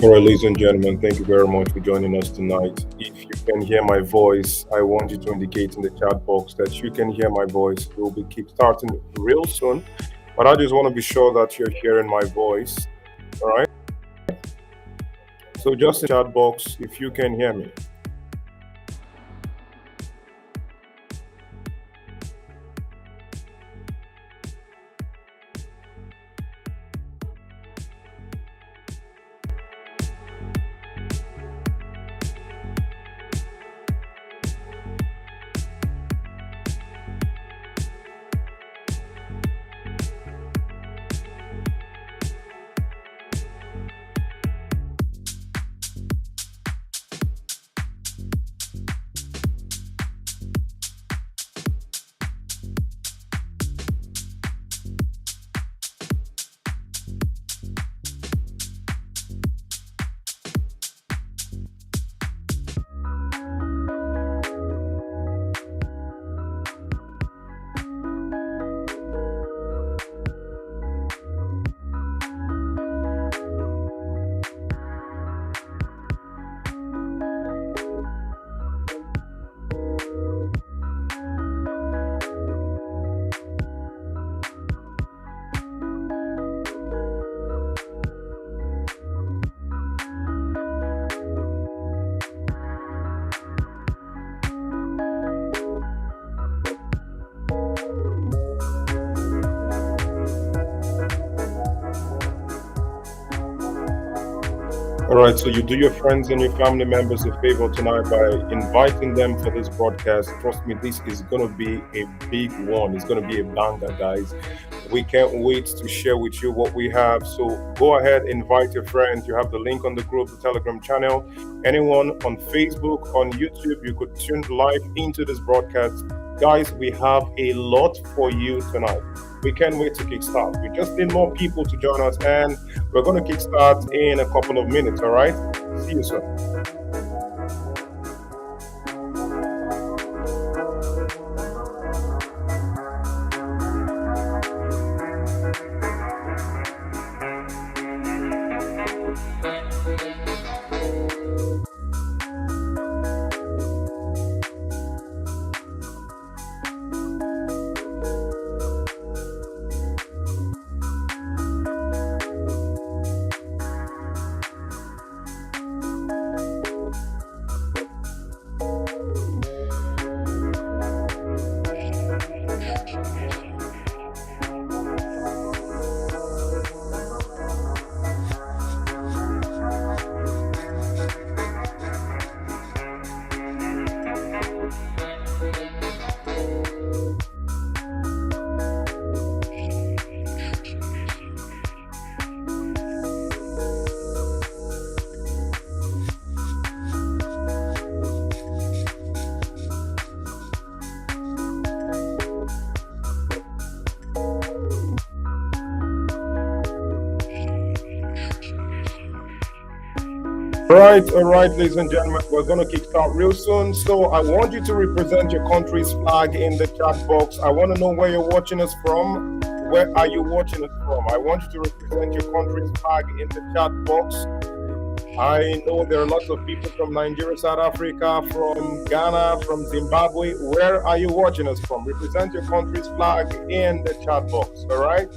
All right, ladies and gentlemen, thank you very much for joining us tonight. If you can hear my voice, I want you to indicate in the chat box that you can hear my voice. We'll be keep starting real soon, but I just want to be sure that you're hearing my voice. All right. So just in the chat box, if you can hear me. All right, so you do your friends and your family members a favor tonight by inviting them for this broadcast. Trust me, this is going to be a big one. It's going to be a banger, guys. We can't wait to share with you what we have. So go ahead, invite your friends. You have the link on the group, the Telegram channel. Anyone on Facebook, on YouTube, you could tune live into this broadcast. Guys, we have a lot for you tonight. We can't wait to kickstart. We just need more people to join us, and we're going to kickstart in a couple of minutes. All right? See you soon. All right, ladies and gentlemen, we're going to kickstart real soon. So I want you to represent your country's flag in the chat box. I want to know where you're watching us from. Where are you watching us from? I want you to represent your country's flag in the chat box. I know there are lots of people from Nigeria, South Africa, from Ghana, from Zimbabwe. Where are you watching us from? Represent your country's flag in the chat box, all right?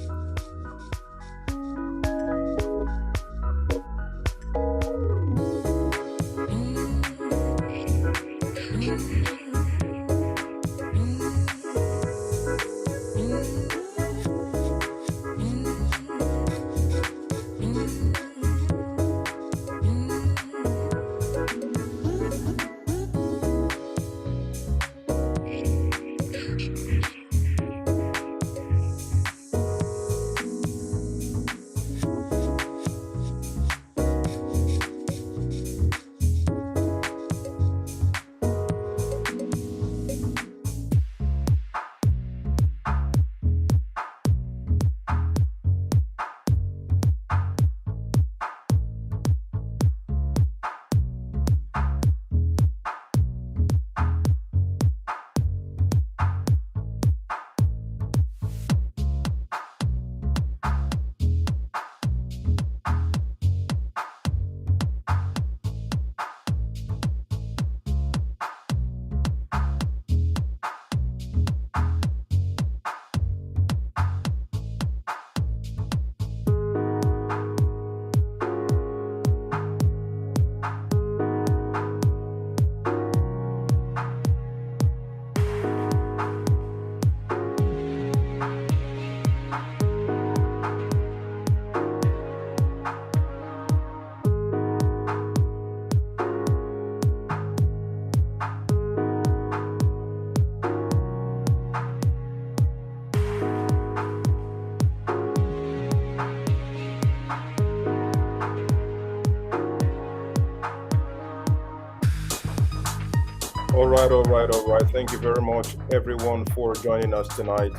All right. Thank you very much, everyone, for joining us tonight.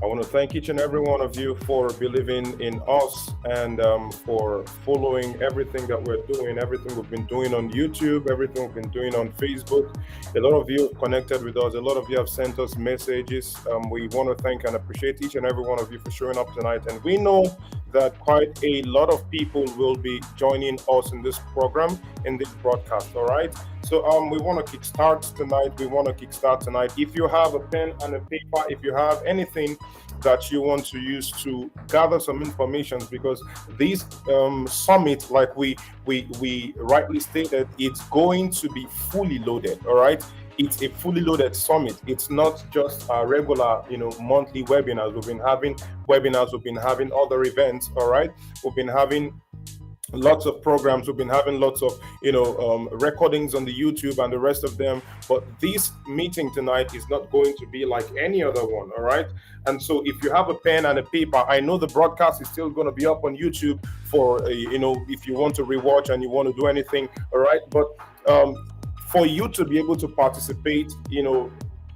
I want to thank each and every one of you for believing in us and for following everything that we're doing, everything we've been doing on YouTube, everything we've been doing on Facebook. A lot of you have connected with us. A lot of you have sent us messages. We want to thank and appreciate each and every one of you for showing up tonight. And we know that quite a lot of people will be joining us in this program, in this broadcast. All right. So we want to kickstart tonight. If you have a pen and a paper, if you have anything that you want to use to gather some information, because this summit, like we rightly stated, it's going to be fully loaded. All right. It's a fully loaded summit. It's not just a regular, monthly webinars. We've been having other events. All right. We've been having lots of programs. We've been having lots of recordings on the YouTube and the rest of them, but this meeting tonight is not going to be like any other one. All right. And so if you have a pen and a paper, I know the broadcast is still going to be up on YouTube for if you want to rewatch and you want to do anything. All right. But for you to be able to participate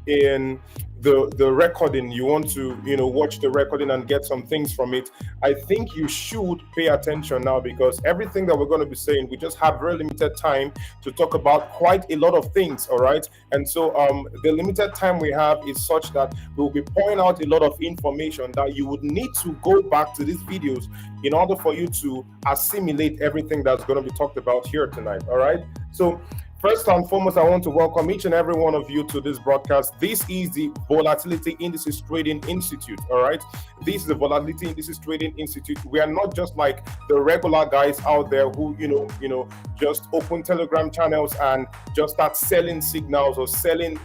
in the recording, you want to watch the recording and get some things from it, I think you should pay attention now, because everything that we're going to be saying, we just have very limited time to talk about quite a lot of things. All right. And so the limited time we have is such that we'll be pouring out a lot of information that you would need to go back to these videos in order for you to assimilate everything that's going to be talked about here tonight. All right. So first and foremost, I want to welcome each and every one of you to this broadcast. This is the Volatility Indices Trading Institute. All right. This is the Volatility Indices Trading Institute. We are not just like the regular guys out there who, just open Telegram channels and just start selling signals or selling,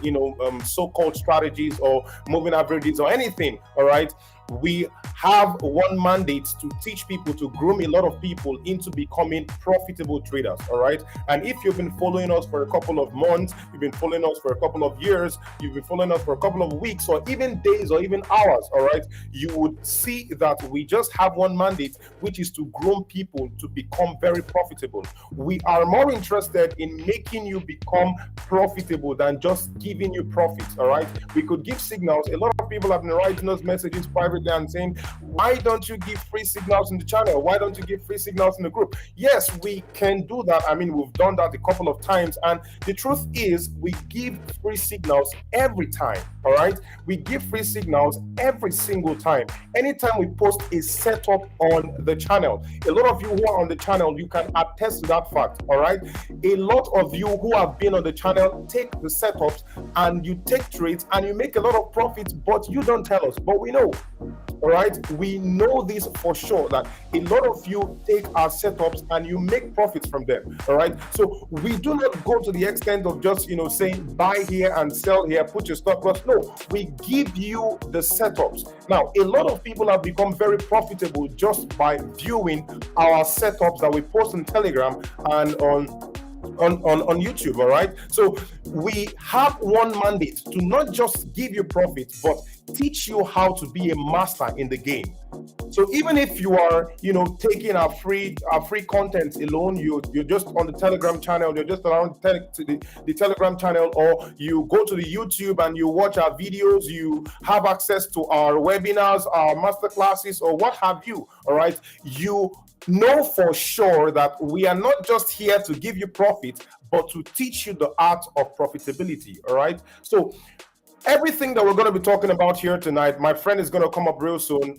so-called strategies or moving averages or anything. All right. We have one mandate to teach people, to groom a lot of people into becoming profitable traders. All right. And if you've been following us for a couple of months, you've been following us for a couple of years, you've been following us for a couple of weeks or even days or even hours, all right, you would see that we just have one mandate, which is to groom people to become very profitable. We are more interested in making you become profitable than just giving you profits. All right. We could give signals. A lot of people have been writing us messages privately and saying, why don't you give free signals in the channel? Why don't you give free signals in the group? Yes, we can do that. I mean, we've done that a couple of times. And the truth is, we give free signals every time. All right. We give free signals every single time. Anytime we post a setup on the channel, a lot of you who are on the channel, you can attest to that fact. All right. A lot of you who have been on the channel take the setups and you take trades and you make a lot of profits, but you don't tell us. But we know. All right, we know this for sure, that a lot of you take our setups and you make profits from them. All right, so we do not go to the extent of just saying buy here and sell here, put your stop loss. No, we give you the setups. Now, a lot of people have become very profitable just by viewing our setups that we post on Telegram and on YouTube. All right, so we have one mandate to not just give you profit, but teach you how to be a master in the game. So even if you are, taking our free content alone, you're just on the Telegram channel, you're just around the Telegram channel, or you go to the YouTube and you watch our videos, you have access to our webinars, our master classes, or what have you. All right, you know for sure that we are not just here to give you profit, but to teach you the art of profitability. All right, so everything that we're going to be talking about here tonight, my friend is going to come up real soon,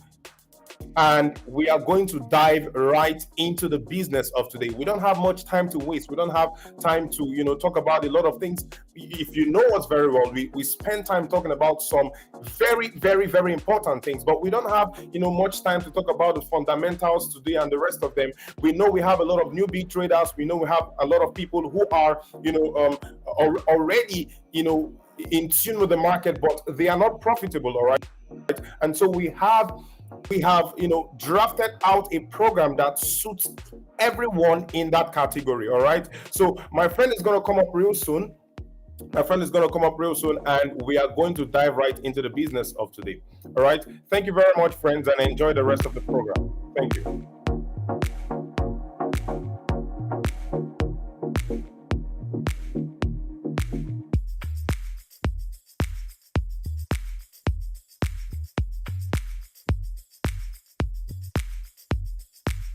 and we are going to dive right into the business of today. We don't have much time to waste. We don't have time to, talk about a lot of things. If you know us very well, we spend time talking about some very, very, very important things, but we don't have, much time to talk about the fundamentals today and the rest of them. We know we have a lot of newbie traders. We know we have a lot of people who are, already, in tune with the market, but they are not profitable. All right. And so we have drafted out a program that suits everyone in that category. All right. So my friend is going to come up real soon. And we are going to dive right into the business of today. All right. Thank you very much, friends, and enjoy the rest of the program. Thank you.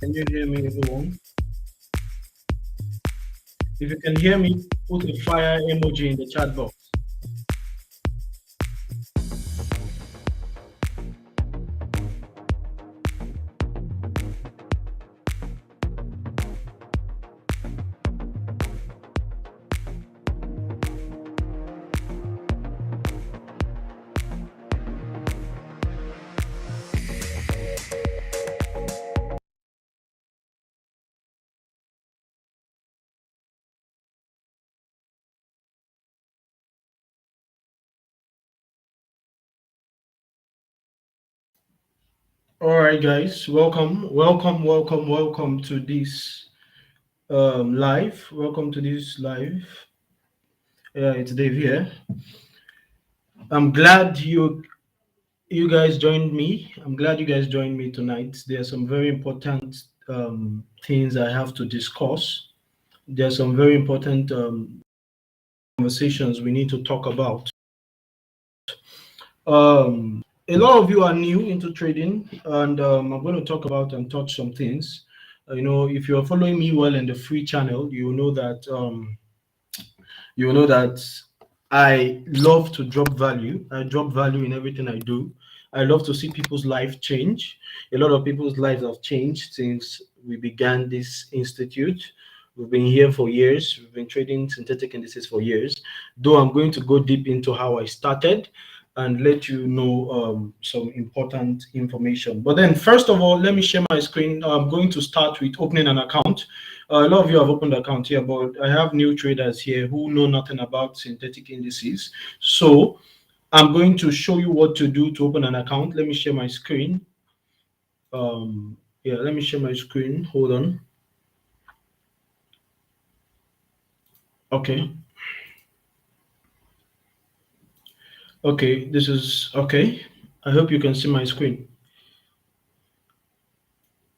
Can you hear me, everyone? If you can hear me, put a fire emoji in the chat box. All right, guys, welcome to this live. Welcome to this live. It's Dave here. I'm glad you guys joined me. I'm glad you guys joined me tonight. There are some very important things I have to discuss. There are some very important conversations we need to talk about. A lot of you are new into trading, and I'm going to talk about and touch some things. If you're following me well in the free channel, you know that I love to drop value. I drop value in everything I do. I love to see people's life change. A lot of people's lives have changed since we began this institute. We've been here for years. We've been trading synthetic indices for years. Though I'm going to go deep into how I started and let you know some important information. But then, first of all, let me share my screen. I'm going to start with opening an account. A lot of you have opened account here, but I have new traders here who know nothing about synthetic indices. So I'm going to show you what to do to open an account. Let me share my screen. Yeah, let me share my screen. Hold on. Okay. Okay, this is okay. I hope you can see my screen.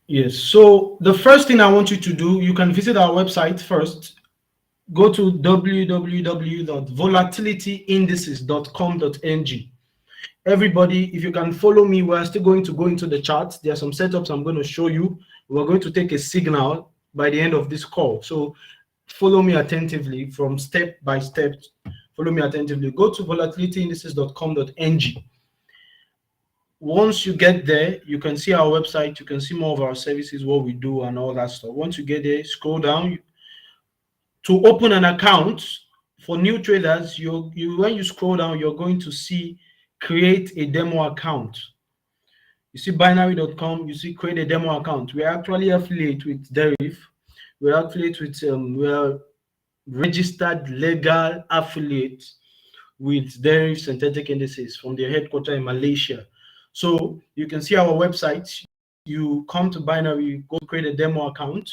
Yes. So the first thing I want you to do, you can visit our website first. Go to www.volatilityindices.com.ng. Everybody, if you can follow me, we're still going to go into the charts. There are some setups I'm going to show you. We're going to take a signal by the end of this call. So follow me attentively from step by step. Follow me attentively. Go to volatilityindices.com.ng. Once you get there, you can see our website. You can see more of our services, what we do, and all that stuff. Once you get there, scroll down. To open an account for new traders, you when you scroll down, you're going to see create a demo account. You see binary.com, you see create a demo account. We're actually affiliate with Deriv. We're affiliate with we're registered legal affiliate with Deriv synthetic indices from their headquarters in Malaysia. So you can see our website. You come to binary, you go create a demo account,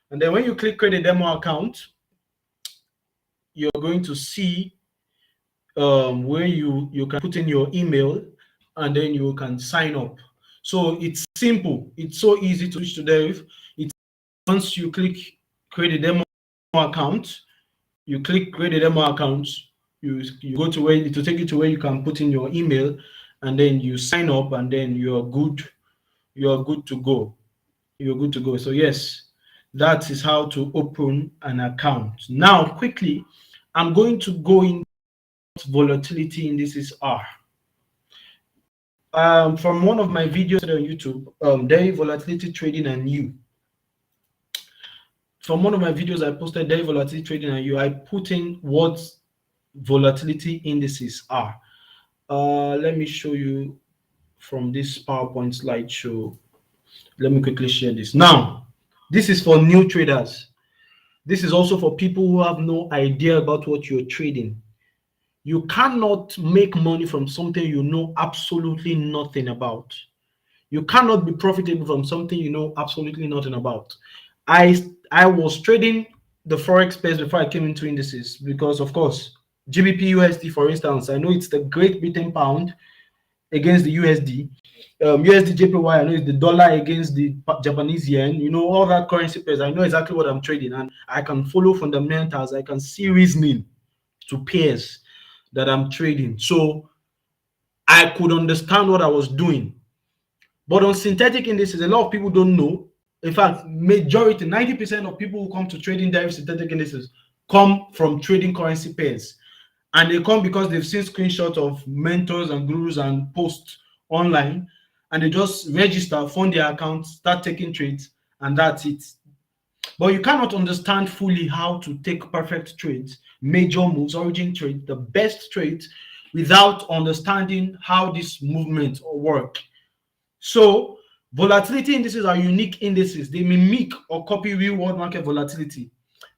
and then when you click create a demo account, you're going to see where you can put in your email and then you can sign up. So it's simple. It's so easy to switch to Deriv. It's once you click create a demo account, you click create a demo account, you go to where it will take you to where you can put in your email and then you sign up and then you're good. You're good to go. You're good to go. So yes, that is how to open an account. Now, quickly, I'm going to go into volatility indices are. From one of my videos on YouTube, daily volatility trading and you. From one of my videos I posted, daily volatility trading and you, I put in what volatility indices are. Let me show you from this PowerPoint slideshow. Let me quickly share this. Now, this is for new traders. This is also for people who have no idea about what you're trading. You cannot make money from something you know absolutely nothing about. You cannot be profitable from something you know absolutely nothing about. I was trading the forex space before I came into indices because, of course, GBP USD, for instance, I know it's the Great Britain pound against the USD. USD JPY, I know it's the dollar against the Japanese yen. You know, all that currency pairs. I know exactly what I'm trading, and I can follow fundamentals. I can see reasoning to pairs that I'm trading. So I could understand what I was doing. But on synthetic indices, a lot of people don't know. In fact, majority, 90% of people who come to trading derivative synthetic indices come from trading currency pairs. And they come because they've seen screenshots of mentors and gurus and posts online, and they just register, fund their account, start taking trades, and that's it. But you cannot understand fully how to take perfect trades, major moves, origin trade, the best trades, without understanding how this movement work. So volatility indices are unique indices. They mimic or copy real world market volatility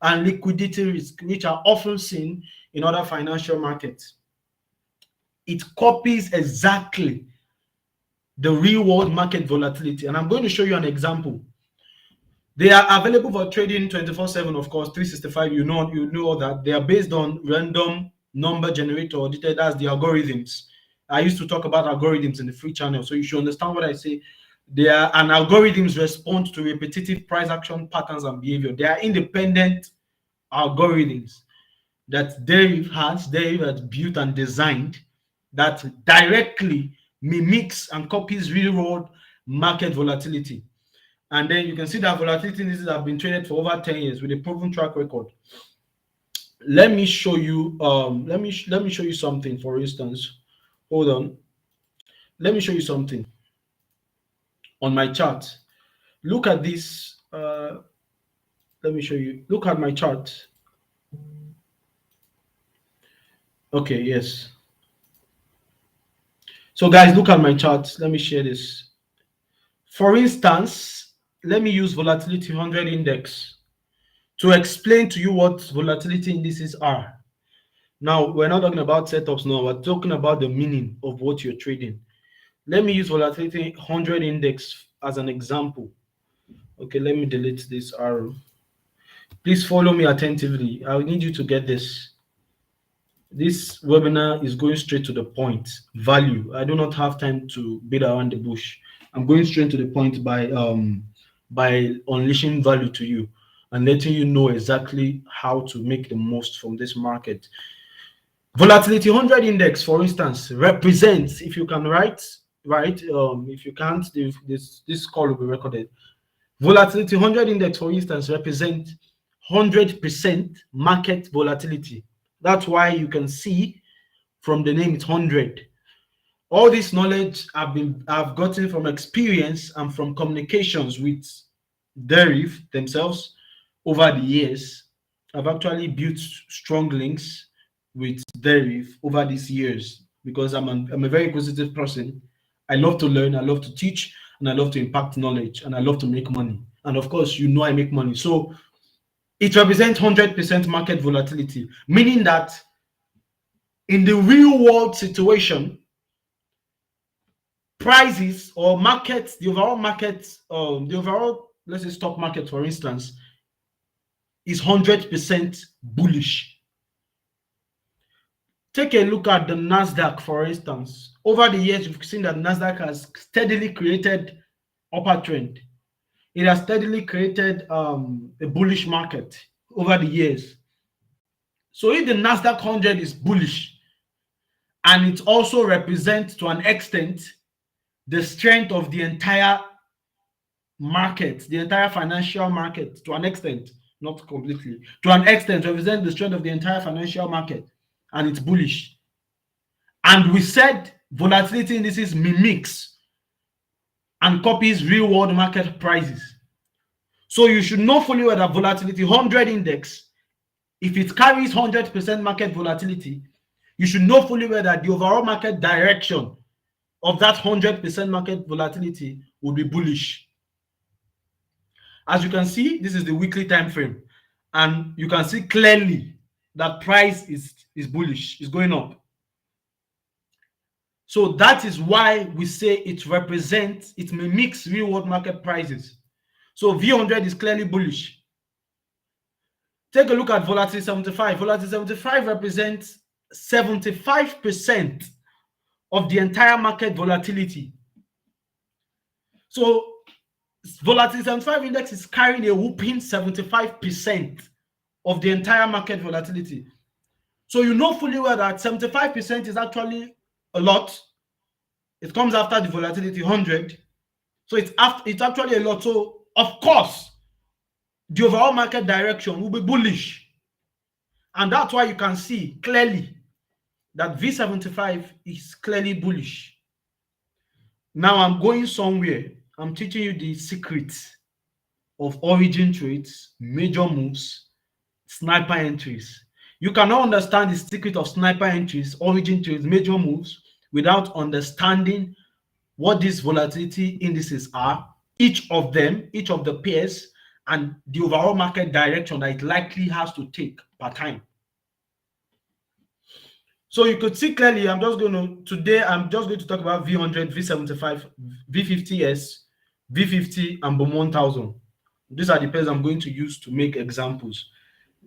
and liquidity risk, which are often seen in other financial markets. It copies exactly the real world market volatility. And I'm going to show you an example. They are available for trading 24/7, of course, 365. You know all that. They are based on random number generator audited. That's the algorithms. I used to talk about algorithms in the free channel, so you should understand what I say. They are and algorithms respond to repetitive price action patterns and behavior. They are independent algorithms that Dave has built and designed that directly mimics and copies real world market volatility. And then you can see that volatility indices have been traded for over 10 years with a proven track record. Let me show you let me show you something. For instance, hold on. Let me show you something on my chart. Look at this. Let me show you. Look at my chart. Okay, yes. So guys, look at my chart. Let me share this. For instance, let me use volatility 100 index to explain to you what volatility indices are. Now, we're not talking about setups now, we're talking about the meaning of what you're trading. Let me use volatility 100 index as an example. Okay, let me delete this arrow. Please follow me attentively. I need you to get this. This webinar is going straight to the point. Value. I do not have time to beat around the bush. I'm going straight to the point by unleashing value to you and letting you know exactly how to make the most from this market. Volatility 100 index, for instance, represents, if you can write, if you can't, this call will be recorded. Volatility 100 index, for instance, represents 100% market volatility. That's why you can see from the name it's 100. All this knowledge I've gotten from experience and from communications with Deriv themselves over the years. I've actually built strong links with Deriv over these years because I'm a very inquisitive person. I love to learn, I love to teach, and I love to impact knowledge, and I love to make money. And of course, you know I make money. So it represents 100% market volatility, meaning that in the real world situation, prices or markets, the overall market, let's say stock market, for instance, is 100% bullish. Take a look at the Nasdaq, for instance. Over the years, you've seen that Nasdaq has steadily created upper trend. It has steadily created a bullish market over the years. So if the Nasdaq 100 is bullish, and it also represents to an extent the strength of the entire market, the entire financial market, to an extent, not completely, to an extent represents the strength of the entire financial market, and it's bullish. And we said volatility indices mimics and copies real world market prices. So you should know fully well that volatility 100 index, if it carries 100% market volatility, you should know fully well that the overall market direction of that 100% market volatility will be bullish. As you can see, this is the weekly time frame, and you can see clearly that price is bullish, is going up. So that is why we say it represents, it mimics real world market prices. So V100 is clearly bullish. Take a look at volatility 75. Volatility 75 represents 75% of the entire market volatility. So volatility 75 index is carrying a whooping 75% of the entire market volatility. So you know fully well that 75% is actually a lot. It comes after the volatility 100. So it's actually a lot. So of course, the overall market direction will be bullish. And that's why you can see clearly that V75 is clearly bullish. Now I'm going somewhere. I'm teaching you the secrets of origin trades, major moves, sniper entries. You cannot understand the secret of sniper entries, origin trades, major moves without understanding what these volatility indices are, each of them, each of the pairs, and the overall market direction that it likely has to take per time. So you could see clearly, I'm just going to talk about V100, V75, V50S, V50, and BOM 1000. These are the pairs I'm going to use to make examples.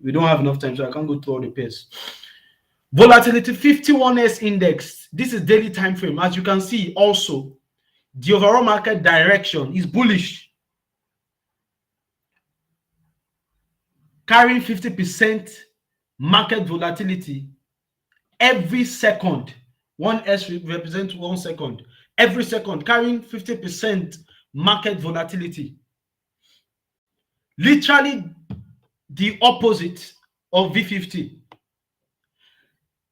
We don't have enough time, so I can't go through all the pairs. Volatility 51S index. This is daily time frame. As you can see, also, the overall market direction is bullish, carrying 50% market volatility every second. 1S represents 1 second. Every second, carrying 50% market volatility. Literally the opposite of V50.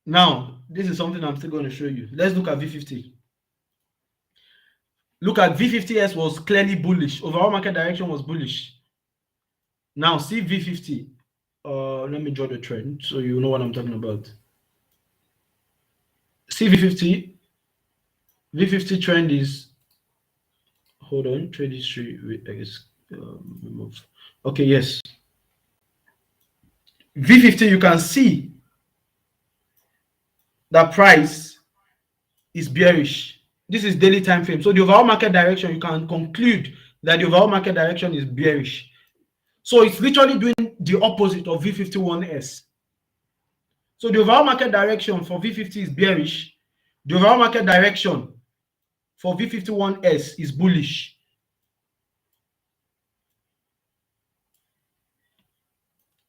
Now, this is something I'm still going to show you. Let's look at V50. Look at V50S was clearly bullish. Overall market direction was bullish. Now, see V50. Let me draw the trend so you know what I'm talking about. See V50. V50 trend is, hold on, trade history. Wait, I guess remove. Okay, yes. V50, you can see that price is bearish. This is daily time frame. So the overall market direction, you can conclude that the overall market direction is bearish. So it's literally doing the opposite of V51S. So the overall market direction for V50 is bearish. The overall market direction for V51S is bullish.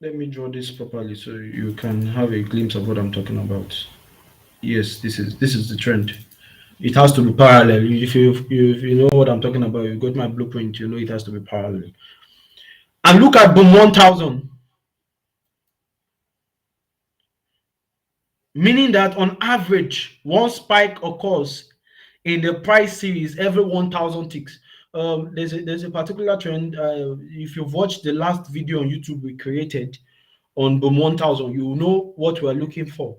Let me draw this properly so you can have a glimpse of what I'm talking about. Yes, this is the trend. It has to be parallel. If you know what I'm talking about, you got my blueprint, you know it has to be parallel. And look at BOM 1000. Meaning that on average, one spike occurs in the price series every 1,000 ticks. There's a particular trend. If you've watched the last video on YouTube we created on BOM 1000, you will know what we're looking for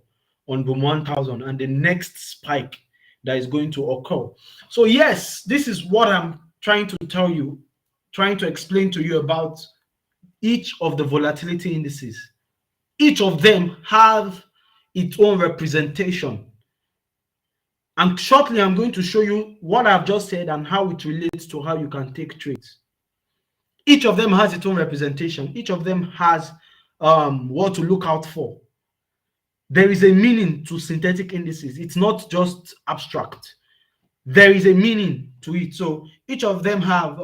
on BOM 1000 and the next spike that is going to occur. So yes, this is what I'm trying to tell you, trying to explain to you about each of the volatility indices. Each of them have its own representation. And shortly, I'm going to show you what I've just said and how it relates to how you can take trades. Each of them has its own representation. Each of them has what to look out for. There is a meaning to synthetic indices. It's not just abstract. There is a meaning to it. So each of them have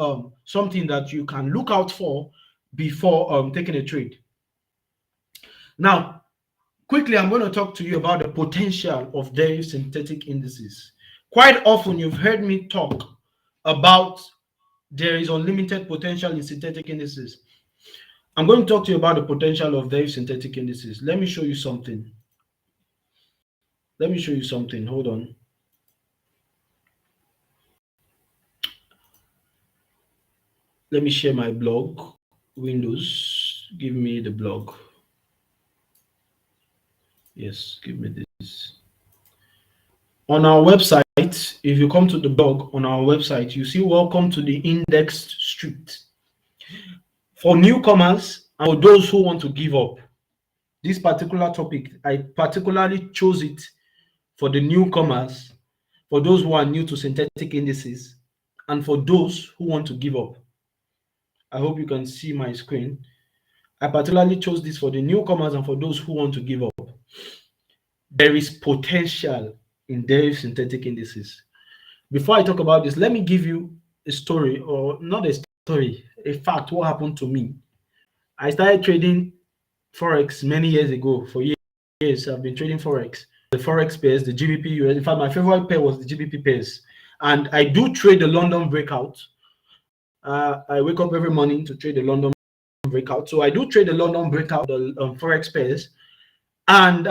something that you can look out for before taking a trade. Now, quickly, I'm going to talk to you about the potential of derived synthetic indices. Quite often, you've heard me talk about there is unlimited potential in synthetic indices. I'm going to talk to you about the potential of derived synthetic indices. Let me show you something. Let me show you something. Hold on. Let me share my blog. Windows, give me the blog. Yes, give me this. On our website, if you come to the blog on our website, you see welcome to the indexed street. For newcomers and for those who want to give up, this particular topic, I particularly chose it for the newcomers, for those who are new to synthetic indices, and for those who want to give up. I hope you can see my screen. I particularly chose this for the newcomers and for those who want to give up. There is potential in derived synthetic indices. Before I talk about this, let me give you a story, or not a story, a fact, what happened to me. I started trading Forex many years ago. For years, I've been trading Forex. The Forex pairs, the GBP US. In fact, my favorite pair was the GBP pairs. And I do trade the London breakout. I wake up every morning to trade the London breakout. So I do trade the London breakout, the forex pairs, and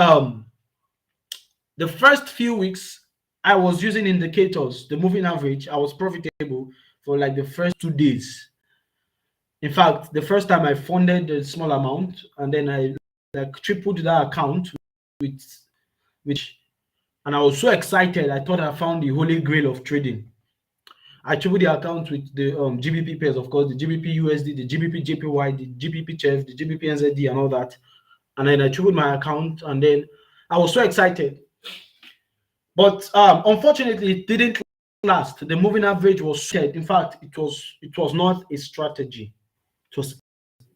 the first few weeks I was using indicators, the moving average. I was profitable for like the first 2 days. In fact, the first time I funded a small amount and then I like tripled that account with which, and I was so excited. I thought I found the holy grail of trading. I tripled the account with the GBP pairs, of course, the GBP USD, the GBP JPY, the GBP CHF, the GBP NZD, and all that. And then I tripled my account, and then I was so excited. But unfortunately, it didn't last. The moving average was set. In fact, it was not a strategy. It was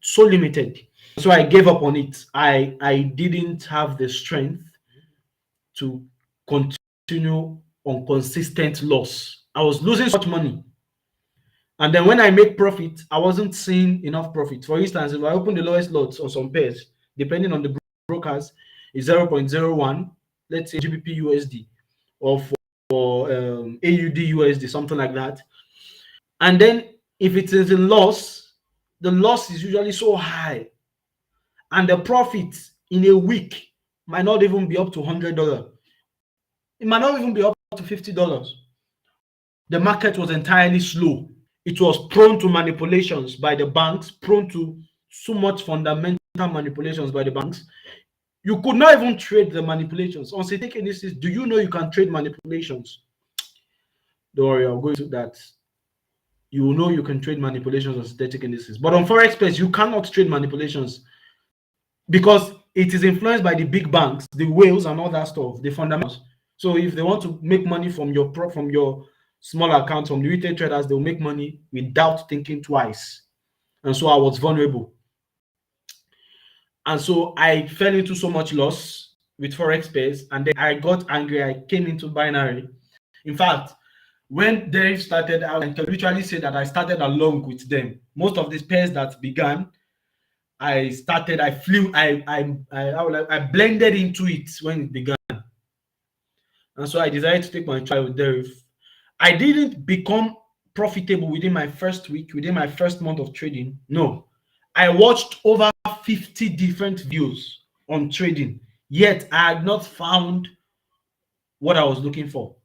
so limited. So I gave up on it. I didn't have the strength to continue on consistent loss. I was losing so much money. And then when I make profit, I wasn't seeing enough profit. For instance, if I open the lowest lots on some pairs, depending on the brokers, is 0.01, let's say GBP USD, or for AUD USD, something like that. And then if it is a loss, the loss is usually so high, and the profit in a week might not even be up to $100. It might not even be up to $50. The market was entirely slow. It was prone to manipulations by the banks, prone to so much fundamental manipulations by the banks. You could not even trade the manipulations. On synthetic indices, do you know you can trade manipulations? Don't worry, I'll go into that. You will know you can trade manipulations on synthetic indices. But on Forex space, you cannot trade manipulations because it is influenced by the big banks, the whales, and all that stuff, the fundamentals. So if they want to make money from your small accounts, from the retail traders, they'll make money without thinking twice. And so I was vulnerable. And so I fell into so much loss with Forex pairs, and then I got angry. I came into binary. In fact, when they started, I can literally say that I started along with them. Most of these pairs that began, I blended into it when it began. And so I decided to take my try with Deriv. I didn't become profitable within my first week, within my first month of trading. No. I watched over 50 different views on trading, yet I had not found what I was looking for.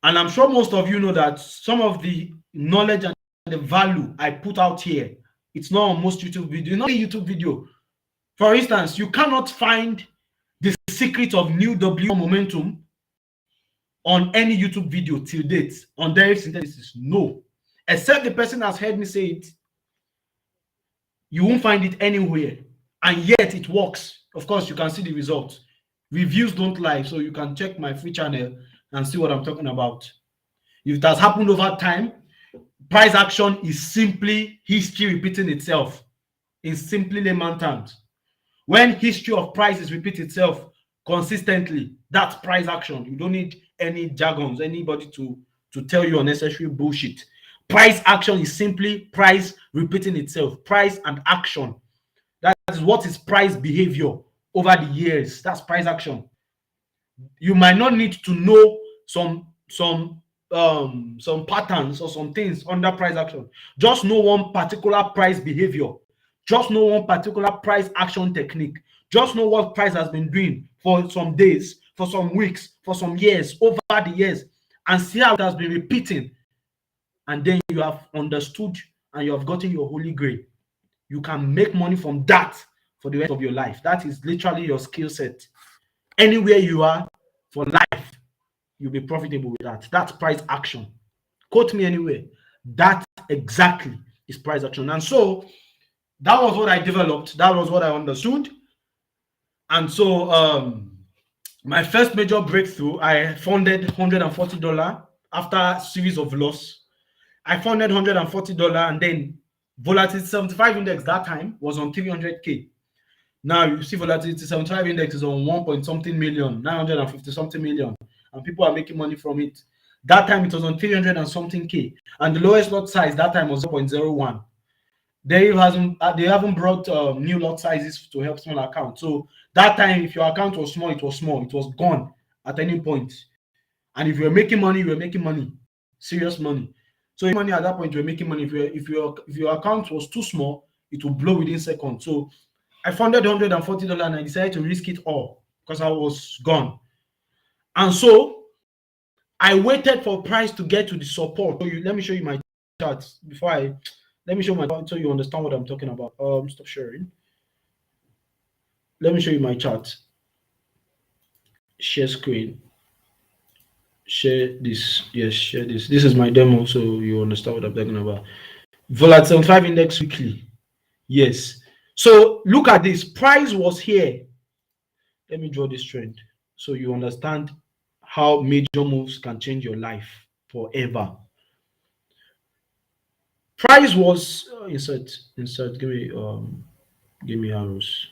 And I'm sure most of you know that some of the knowledge and the value I put out here, it's not on most YouTube videos, not a YouTube video. For instance, you cannot find the secret of new W momentum on any YouTube video till date on Deriv synthesis. No. Except the person has heard me say it, you won't find it anywhere. And yet it works. Of course, you can see the results. Reviews don't lie, so you can check my free channel and see what I'm talking about. If it has happened over time, price action is simply history repeating itself in simply layman terms. When history of prices repeats itself consistently, that's price action. You don't need any jargons, anybody to tell you unnecessary bullshit. Price action is simply price repeating itself. Price and action. That is what is price behavior over the years. That's price action. You might not need to know some patterns or some things under price action. Just know one particular price behavior. Just know one particular price action technique. Just know what price has been doing for some days, for some weeks, for some years, over the years, and see how it has been repeating. And then you have understood and you have gotten your holy grail. You can make money from that for the rest of your life. That is literally your skill set. Anywhere you are for life, you'll be profitable with that. That's price action. Quote me anywhere. That exactly is price action. And so that was what I developed. That was what I understood. And so my first major breakthrough, I funded $140 after a series of loss. I funded $140, and then volatility 75 index that time was on 300K. Now you see volatility 75 index is on 1 point something million, 950 something million, and people are making money from it. That time it was on 300 and something K, and the lowest lot size that time was 0.01. They haven't brought new lot sizes to help small accounts. So that time, if your account was small, it was small. It was gone at any point. And if you were making money, you were making money, serious money. So money at that point, you're making money. If your account was too small, it will blow within seconds. So I funded $140 and I decided to risk it all because I was gone. And so I waited for price to get to the support. Let me show you my charts before I let me show my chart so you understand what I'm talking about. Stop sharing. Let me show you my chart. Share screen. Share this. Yes, share this. This is my demo so you understand what I'm talking about. Volatility 5 index weekly. Yes. So look at this. Price was here. Let me draw this trend so you understand how major moves can change your life forever. Price was insert. Give me arrows.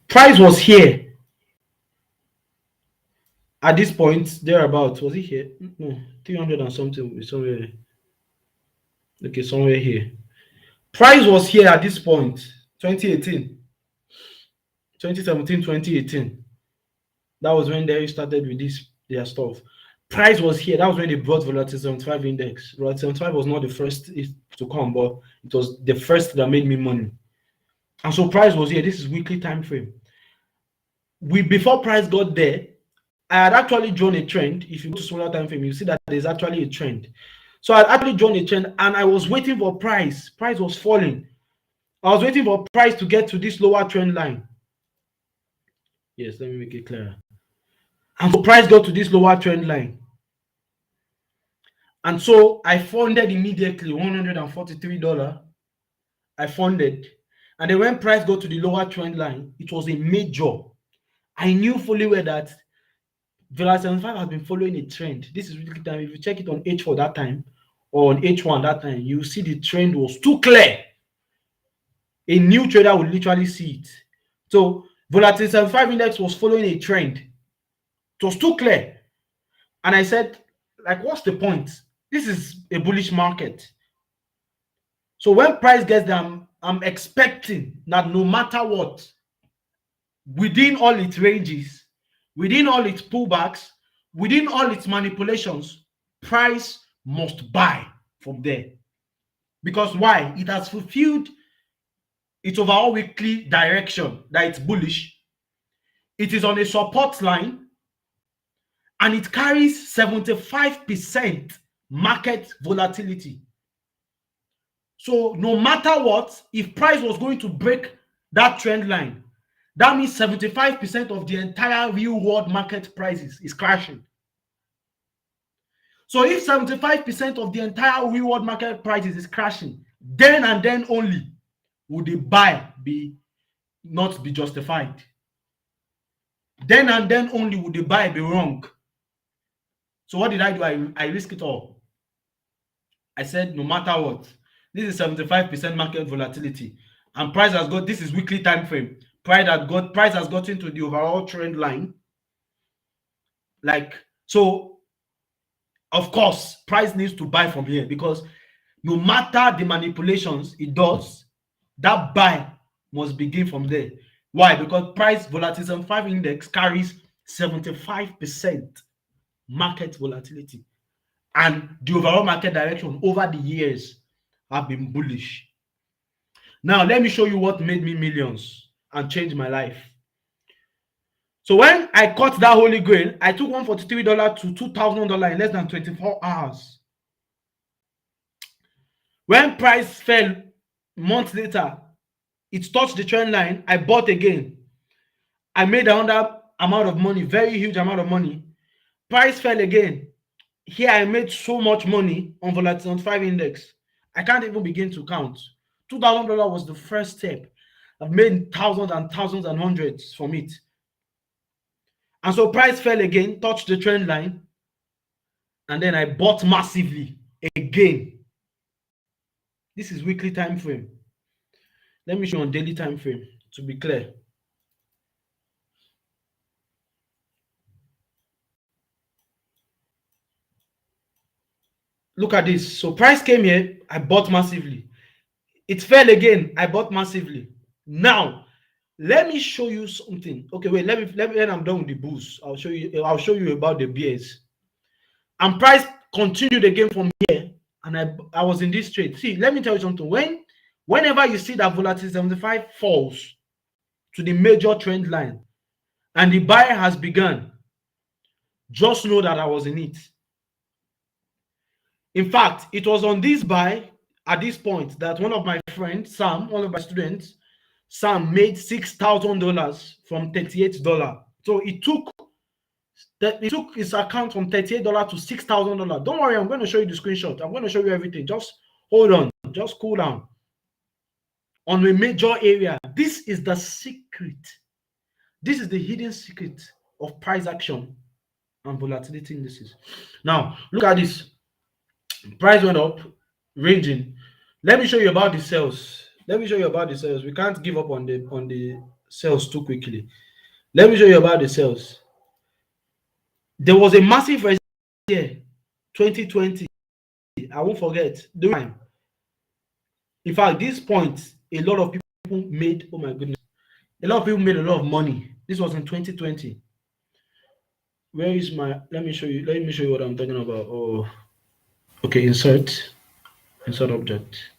Price was here at this point thereabouts. Was it here? No, 300 and something somewhere. Okay, somewhere here. Price was here at this point, 2018, 2017, 2018. That was when they started with this their stuff. Price was here. That was when they brought Volatility 75 index. Volatility 75 was not the first to come, but it was the first that made me money. And so price was here. This is weekly time frame. Before price got there, I had actually drawn a trend. If you go to smaller time frame, you see that there's actually a trend. So I had actually drawn a trend and I was waiting for price. Price was falling. I was waiting for price to get to this lower trend line. Yes, let me make it clearer. And so price got to this lower trend line. And so I funded immediately $143. I funded. And then when price got to the lower trend line, it was a major. I knew fully well that Volatility 75 has been following a trend. This is really time. If you check it on H4 that time or on H1 that time, you see the trend was too clear. A new trader would literally see it. So Volatility 75 index was following a trend. It was too clear. And I said, like, what's the point? This is a bullish market. So when price gets there, I'm expecting that no matter what, within all its ranges, within all its pullbacks, within all its manipulations, price must buy from there. Because why? It has fulfilled its overall weekly direction that it's bullish. It is on a support line and it carries 75% market volatility. So no matter what, if price was going to break that trend line, that means 75% of the entire real world market prices is crashing. So if 75% of the entire real world market prices is crashing, then and then only would the buy not be justified. Then and then only would the buy be wrong. So what did I do? I risk it all. I said, no matter what, this is 75% market volatility. And price has got, this is weekly time frame. Price has got into the overall trend line. Like, so of course, price needs to buy from here because no matter the manipulations it does, that buy must begin from there. Why? Because price Volatility 75 index carries 75% market volatility. And the overall market direction over the years have been bullish. Now, let me show you what made me millions and changed my life. So when I caught that holy grail, I took $143 to $2,000 in less than 24 hours. When price fell months later, it touched the trend line. I bought again. I made another amount of money, very huge amount of money. Price fell again. Here I made so much money on Volatility 75 index. I can't even begin to count. $2,000 was the first step. I've made thousands and thousands and hundreds from it. And so price fell again, touched the trend line, and then I bought massively again. This is weekly time frame. Let me show you on daily time frame to be clear. Look at this. So price came here, I bought massively. It fell again, I bought massively. Now, let me show you something. Okay, wait, let me when I'm done with the bulls, I'll show you about the bears. And price continued again from here, and I was in this trade. See, let me tell you something. Whenever you see that volatility 75 falls to the major trend line and the buy has begun, just know that I was in it. In fact, it was on this buy at this point that one of my friends, Sam, one of my students, Sam, made $6,000 from $38. So it took his account from $38 to $6,000. Don't worry, I'm going to show you the screenshot. I'm going to show you everything. Just hold on, just cool down. On a major area, this is the secret. This is the hidden secret of price action and volatility indices. Now, look at this. Price went up, ranging. Let me show you about the sales. We can't give up on the sales too quickly. Let me show you about the sales. There was a massive resistance here, 2020. I won't forget the time. In fact, this point, a lot of people made, oh my goodness, a lot of people made a lot of money. This was in 2020. Where is my, let me show you what I'm talking about. Oh, okay, insert object.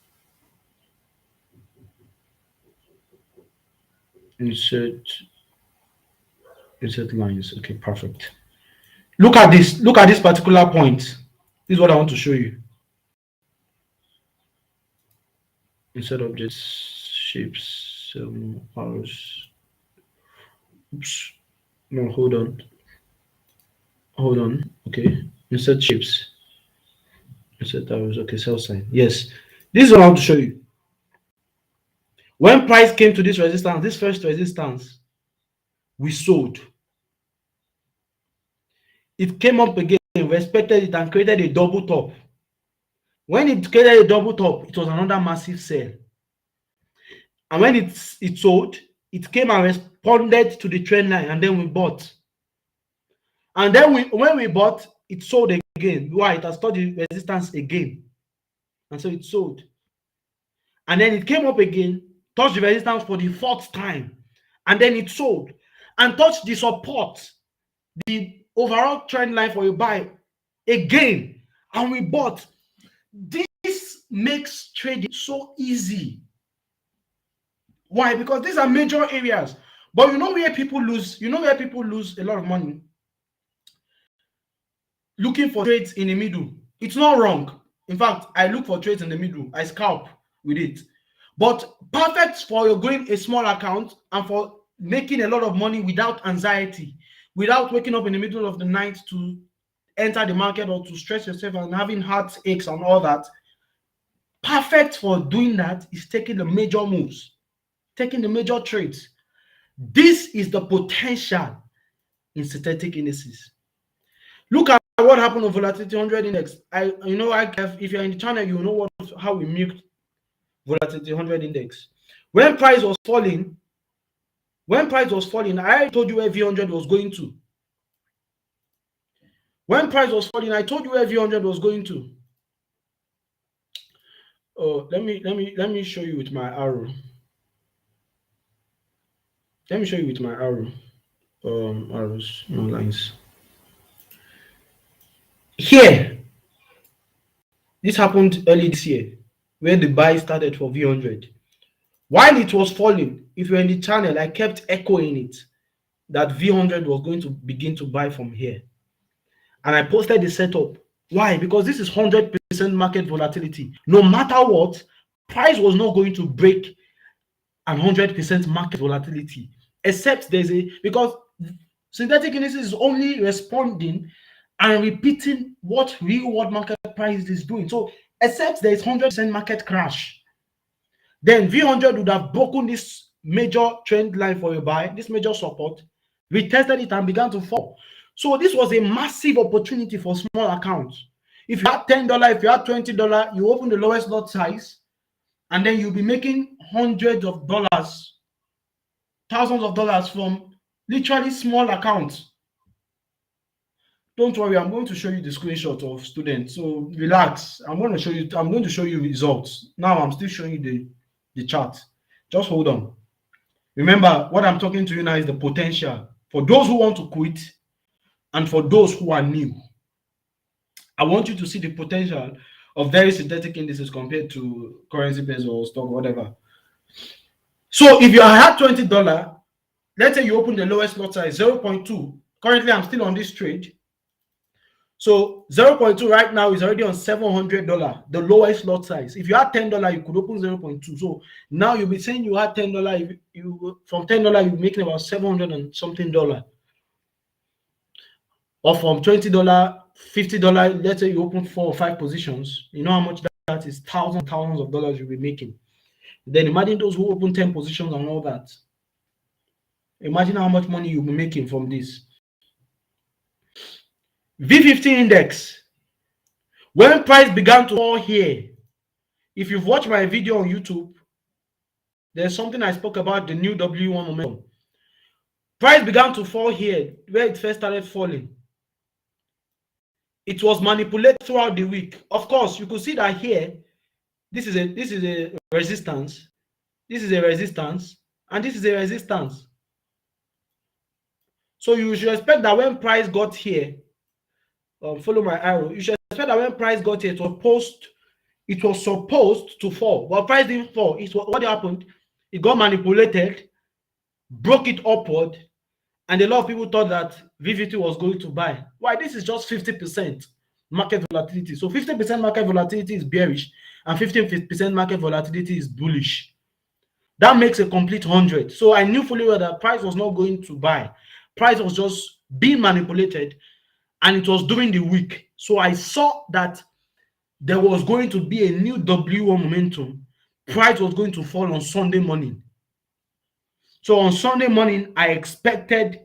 Insert lines. Okay, perfect. Look at this particular point. This is what I want to show you. Insert objects, shapes, arrows. Oops. No, hold on. Okay, insert shapes. Insert arrows. Okay, sell sign. Yes, this is what I want to show you. When price came to this resistance, this first resistance, we sold. It came up again, respected it, and created a double top. When it created a double top, it was another massive sell. And when it sold, it came and responded to the trend line, and then we bought. And then when we bought, it sold again. Why? It has touched the resistance again. And so it sold. And then it came up again, touched the resistance for the fourth time. And then it sold. And touched the support, the overall trend line for a buy again. And we bought. This makes trading so easy. Why? Because these are major areas. But you know where people lose a lot of money? Looking for trades in the middle. It's not wrong. In fact, I look for trades in the middle. I scalp with it. But perfect for your going a small account and for making a lot of money without anxiety, without waking up in the middle of the night to enter the market or to stress yourself and having heartaches and all that. Perfect for doing that is taking the major moves, taking the major trades. This is the potential in synthetic indices. Look at what happened on Volatility 100 Index. If you're in the channel, you know how we milked Volatility 100 Index. When price was falling, I told you where V100 was going to. When price was falling, I told you where V100 was going to. Oh, let me show you with my arrow. Let me show you with my arrow. Arrows, no lines. Here, this happened early this year, where the buy started for V100. While it was falling, if you're in the channel, I kept echoing it that V100 was going to begin to buy from here. And I posted the setup. Why? Because this is 100% market volatility. No matter what, price was not going to break an 100% market volatility, except because synthetic indices is only responding and repeating what real world market price is doing. So except there is 100% market crash, then V100 would have broken this major trend line for a buy, this major support, retested it and began to fall. So this was a massive opportunity for small accounts. If you had $10, if you had $20, you open the lowest lot size, and then you'll be making hundreds of dollars, thousands of dollars from literally small accounts. Don't worry, I'm going to show you the screenshot of students. So relax. I'm going to show you results. Now I'm still showing you the chart. Just hold on. Remember, what I'm talking to you now is the potential for those who want to quit and for those who are new. I want you to see the potential of various synthetic indices compared to currency pairs or stock or whatever. So if you had $20, let's say you open the lowest lot size 0.2. Currently, I'm still on this trade. So 0.2 right now is already on $700, the lowest lot size. If you had $10, you could open 0.2. So now you'll be saying you had $10, you from $10 you're making about 700 and something dollar. Or from $20, $50, let's say you open 4 or 5 positions, you know how much that is? Thousands of dollars you'll be making. Then imagine those who open 10 positions and all that. Imagine how much money you'll be making from this. V50 index. When price began to fall here, if you've watched my video on YouTube, there's something I spoke about the new W1 momentum. Price began to fall here where it first started falling. It was manipulated throughout the week. Of course, you could see that here, this is a resistance, this is a resistance, and this is a resistance. So you should expect that when price got here, follow my arrow, you should expect that when price got here, it was supposed to fall, but price didn't fall. What happened? It got manipulated, broke it upward, and a lot of people thought that VVT was going to buy. Why? This is just 50% market volatility. So 50% market volatility is bearish, and 15% market volatility is bullish. That makes a complete 100. So I knew fully well that price was not going to buy. Price was just being manipulated, and it was during the week. So I saw that there was going to be a new W1 momentum. Price was going to fall on Sunday morning. So on Sunday morning, I expected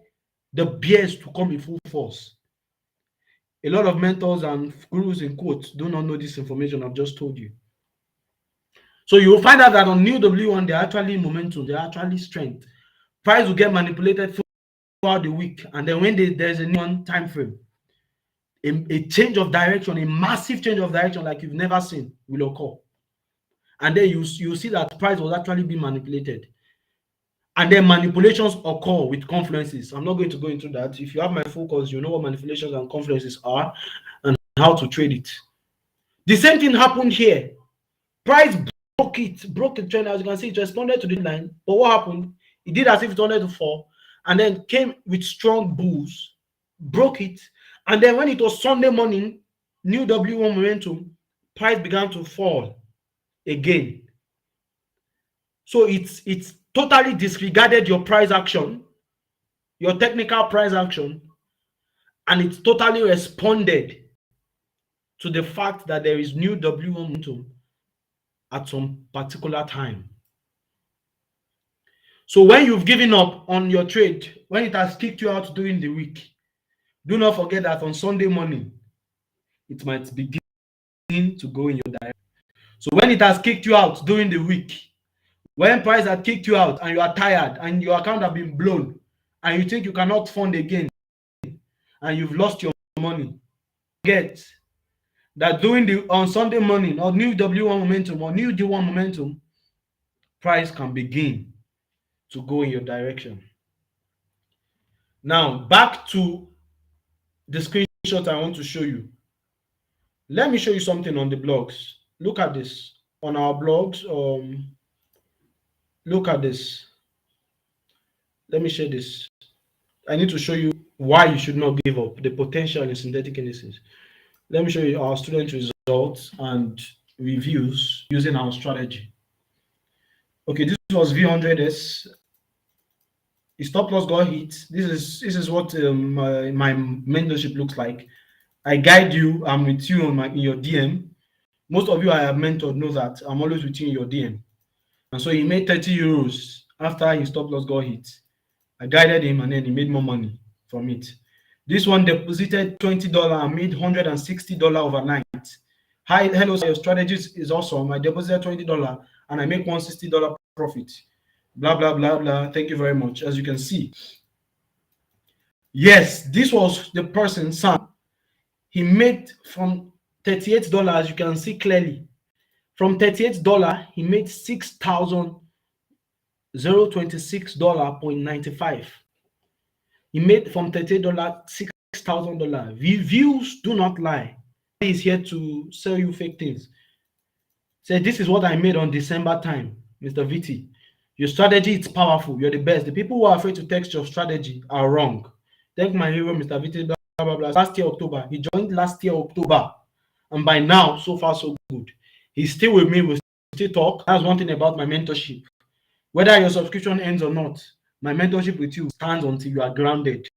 the bears to come in full force. A lot of mentors and gurus in quotes do not know this information I've just told you. So you will find out that on new W1, they're actually momentum, they're actually strength. Price will get manipulated throughout the week, and then when there's a new time frame, a change of direction, a massive change of direction like you've never seen will occur. And then you see that price was actually being manipulated. And then manipulations occur with confluences. I'm not going to go into that. If you have my focus, you know what manipulations and confluences are and how to trade it. The same thing happened here. Price broke the trend. As you can see, it responded to the line. But what happened? It did as if it wanted to fall, and then came with strong bulls, broke it, and then when it was Sunday morning, new W1 momentum, price began to fall again. So it's totally disregarded your price action, your technical price action, and it totally responded to the fact that there is new W1 momentum at some particular time. So when you've given up on your trade, when it has kicked you out during the week, do not forget that on Sunday morning, it might begin to go in your direction. So when it has kicked you out during the week, when price had kicked you out and you are tired and your account have been blown and you think you cannot fund again and you've lost your money, get that on Sunday morning or new W1 momentum or new D1 momentum, price can begin to go in your direction. Now back to the screenshot I want to show you. Let me show you something on the blogs. Look at this on our blogs. Look at this. Let me share this. I need to show you why you should not give up, the potential in synthetic indices. Let me show you our student results and reviews using our strategy. Okay, this was V100S. The stop loss got hit. This is what my mentorship looks like. I guide you. I'm with you in your DM. Most of you I have mentored know that I'm always with you in your DM. And so he made 30 euros after his stop loss got hit. I guided him and then he made more money from it. This one deposited $20 and made $160 overnight. Hi, hello, sir, your strategy is awesome. I deposited $20 and I make $160 profit. Blah, blah, blah, blah. Thank you very much. As you can see. Yes, this was the person, Sam. He made from $38, as you can see clearly. From $38, he made $6,026.95. He made from $38 $6,000. Reviews do not lie. is here to sell you fake things. Say, this is what I made on December time, Mr. VT. Your strategy is powerful. You're the best. The people who are afraid to text your strategy are wrong. Thank my hero, Mr. VT. Blah, blah, blah. Last year, October. He joined last year, October. And by now, so far, so good. He's still with me. We still talk. That's one thing about my mentorship. Whether your subscription ends or not, my mentorship with you stands until you are grounded.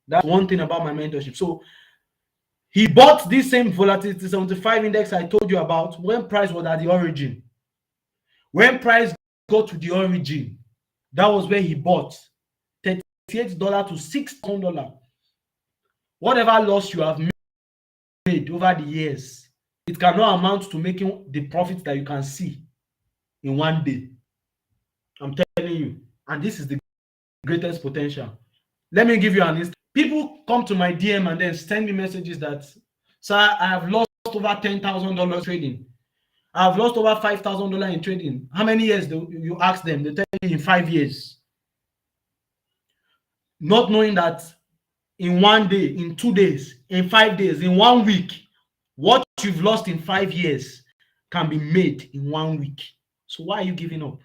That's one thing about my mentorship. So he bought this same volatility 75 index I told you about when price was at the origin. When price got to the origin, that was where he bought $38 to $6,000. Whatever loss you have made over the years, it cannot amount to making the profits that you can see in one day. I'm telling you. And this is the greatest potential. Let me give you an instance. People come to my DM and then send me messages that, sir, I have lost over $10,000 trading. I have lost over $5,000 in trading. How many years do you ask them? They tell you in 5 years. Not knowing that in 1 day, in 2 days, in 5 days, in 1 week, what you've lost in 5 years can be made in 1 week. So why are you giving up?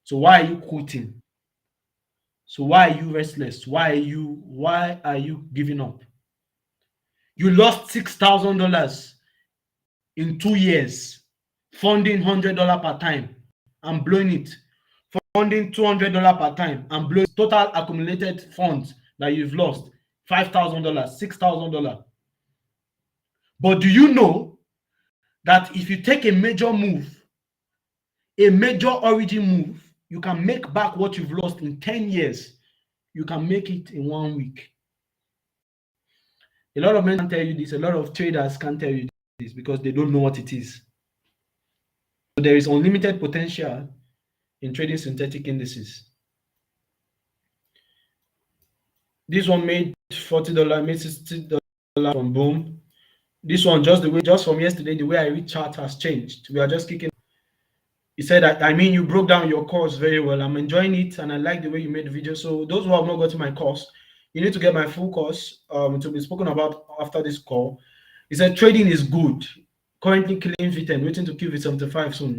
So why are you quitting? So why are you restless? Why are you giving up? You lost $6,000 in 2 years, funding $100 per time and blowing it, funding $200 per time and blowing total accumulated funds that you've lost $5,000, $6,000. But do you know that if you take a major move, a major origin move, you can make back what you've lost in 10 years. You can make it in 1 week. A lot of men can tell you this. A lot of traders can't tell you this because they don't know what it is. So there is unlimited potential in trading synthetic indices. This one made $40, made $60 from boom. This one, just from yesterday, the way I read chart has changed. We are just kicking. He said, I mean, you broke down your course very well. I'm enjoying it, and I like the way you made the video. So those who have not gotten my course, you need to get my full course to be spoken about after this call. He said, trading is good. Currently killing V10, waiting to kill V75 soon.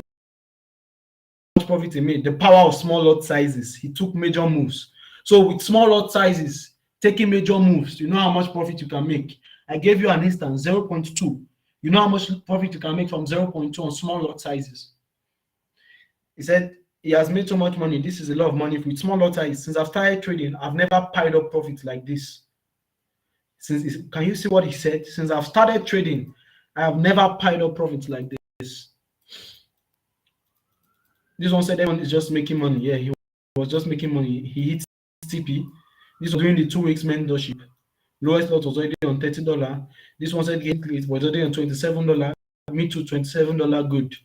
Much profit he made. The power of small lot sizes. He took major moves. So with small lot sizes, taking major moves, you know how much profit you can make. I gave you an instance, 0.2. You know how much profit you can make from 0.2 on small lot sizes. He said he has made so much money. This is a lot of money with small lot sizes. Since I've started trading, I've never piled up profits like this. Can you see what he said? Since I've started trading, I have never piled up profits like this. This one said everyone is just making money. Yeah, he was just making money. He hit TP. This was during the 2 weeks mentorship. Lowest lot was already on $30. This one said it was already on $27. Me too, $27 good.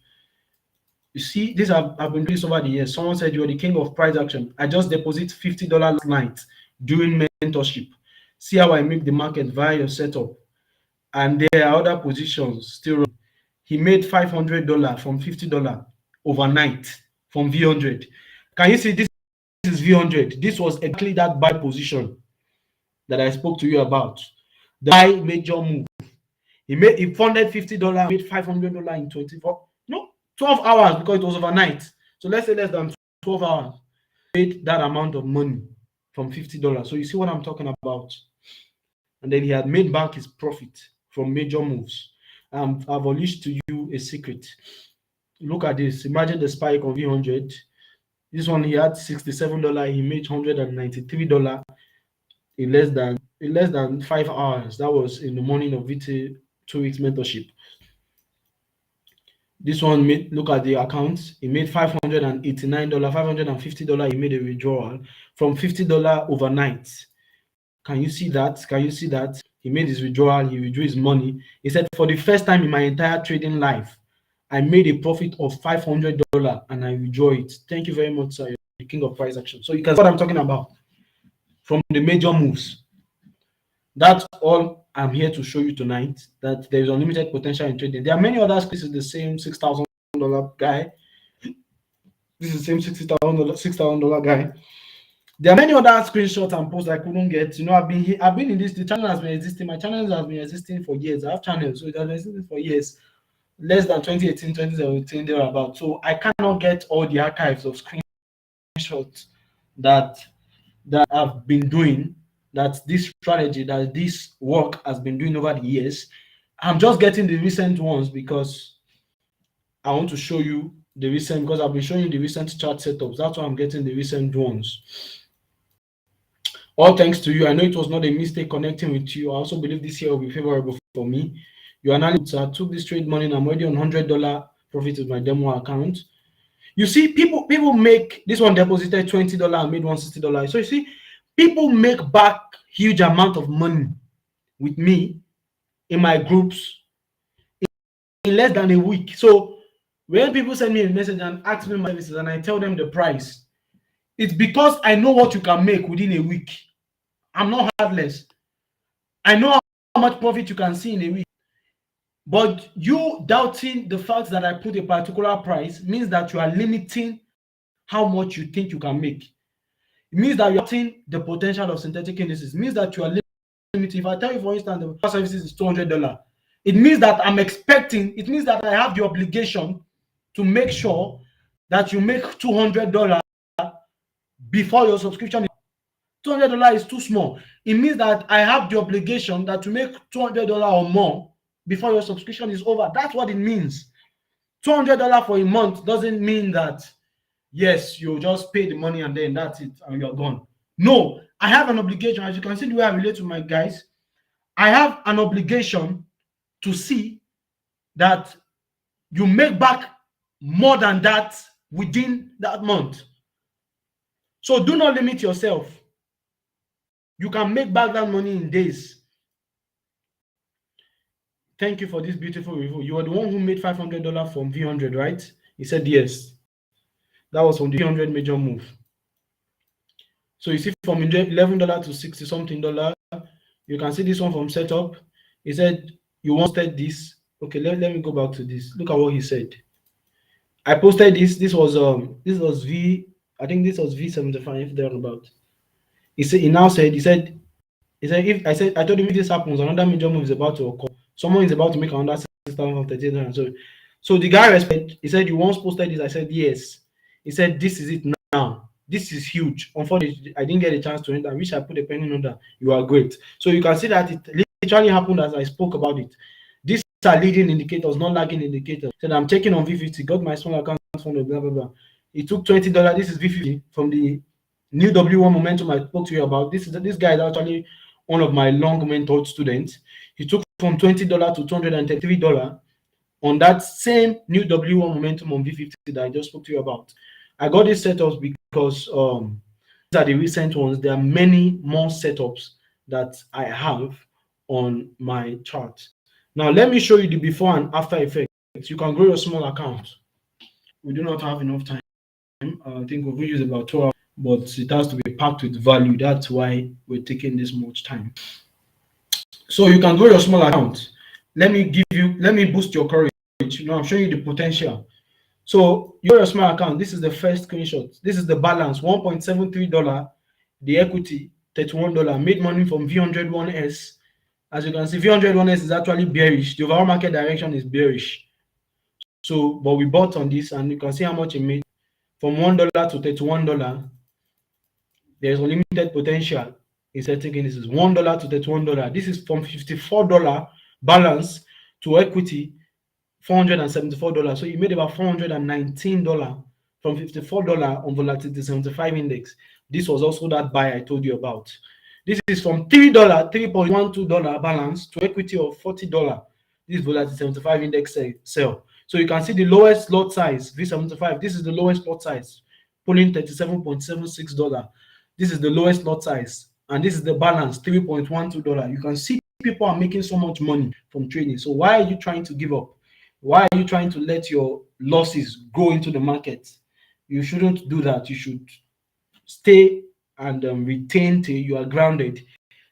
You see, this I've been doing this over the years. Someone said you're the king of price action. I just deposit $50 last night during mentorship. See how I make the market via your setup. And there are other positions still. He made $500 from $50 overnight from V100. Can you see this is V100? This was exactly that buy position that I spoke to you about. The buy major move. He funded $50, made $500 in 12 hours because it was overnight. So let's say less than 12 hours. Made that amount of money from $50. So you see what I'm talking about. And then he had made back his profit from major moves. I've unleashed to you a secret. Look at this. Imagine the spike on V100. This one he had $67. He made $193 in less than 5 hours. That was in the morning of VT 2 weeks mentorship. This one look at the accounts. He made $589, $550. He made a withdrawal from $50 overnight. Can you see that? Can you see that? He made his withdrawal. He withdrew his money. He said, for the first time in my entire trading life, I made a profit of $500 and I withdraw it. Thank you very much, sir. You're the king of price action. So you can see what I'm talking about from the major moves. That's all I'm here to show you tonight, that there is unlimited potential in trading. There are many others. This is the same $6,000 guy. This is the same $6,000 guy. There are many other screenshots and posts I couldn't get. I've been in this. The channel has been existing. My channel has been existing for years. I have channels, so it has been existing for years. Less than 2018, 2017, they're about. So I cannot get all the archives of screenshots that I've been doing. That this strategy, that this work has been doing over the years. I'm just getting the recent ones because I want to show you the recent, because I've been showing you the recent chart setups. That's why I'm getting the recent ones. All thanks to you. I know it was not a mistake connecting with you. I also believe this year will be favorable for me. Your analysis, I took this trade money and I'm already on $100 profit with my demo account. You see, people make this one deposited $20 and made $160. So you see, people make back huge amount of money with me in my groups in less than a week. So when people send me a message and ask me my services and I tell them the price, it's because I know what you can make within a week. I'm not heartless. I know how much profit you can see in a week. But you doubting the fact that I put a particular price means that you are limiting how much you think you can make. It means that you're doubting the potential of synthetic indices. It means that you are limiting. If I tell you, for instance, the services is $200, it means that it means that I have the obligation to make sure that you make $200 before your subscription. $200 is too small. It means that I have the obligation that to make $200 or more before your subscription is over. That's what it means. $200 for a month doesn't mean that, yes, you just pay the money and then that's it and you're gone. No, I have an obligation. As you can see the way I relate to my guys, I have an obligation to see that you make back more than that within that month. So do not limit yourself. You can make back that money in days. Thank you for this beautiful review. You are the one who made $500 from V100, right? He said yes. That was from the V100 major move. So you see from $11 to 60 something dollar. You can see this one from setup. He said you wanted this. Okay, let me go back to this. Look at what he said. I posted this. This was V. I think this was V75 thereabout. He said I told him if this happens, another major move is about to occur. Someone is about to make another 6,000 from 13,000. So the guy responded. He said, "You once posted this." I said, "Yes." He said, "This is it now. This is huge." Unfortunately, I didn't get a chance to enter. I wish I put a penny on that. You are great. So you can see that it literally happened as I spoke about it. These are leading indicators, not lagging indicators. Said I'm checking on V50. Got my small account from the blah blah blah. It took $20. This is V50 from the new W1 momentum I spoke to you about. This guy is actually one of my long mentored students. He took from $20 to $233 on that same new W1 momentum on V50 that I just spoke to you about. I got these setups because these are the recent ones. There are many more setups that I have on my chart. Now, let me show you the before and after effects. You can grow your small account. We do not have enough time. I think we've used about 2 hours, but it has to be packed with value. That's why we're taking this much time. So you can grow your small account. Let me boost your courage. I'm showing you the potential. So your small account, this is the first screenshot. This is the balance, $1.73. The equity, $31. Made money from V101S. As you can see, V101S is actually bearish. The overall market direction is bearish. So, but we bought on this and you can see how much it made. From $1 to $31. There's unlimited potential in setting indices. $1 to $31. This is from $54 balance to equity, $474. So you made about $419 from $54 on Volatility 75 index. This was also that buy I told you about. This is from $3.12 balance to equity of $40. This Volatility 75 index sell. So you can see the lowest lot size, V75. This is the lowest lot size, pulling $37.76. This is the lowest lot size, and this is the balance, $3.12. You can see people are making so much money from trading. So why are you trying to give up? Why are you trying to let your losses go into the market? You shouldn't do that. You should stay and retain till you are grounded,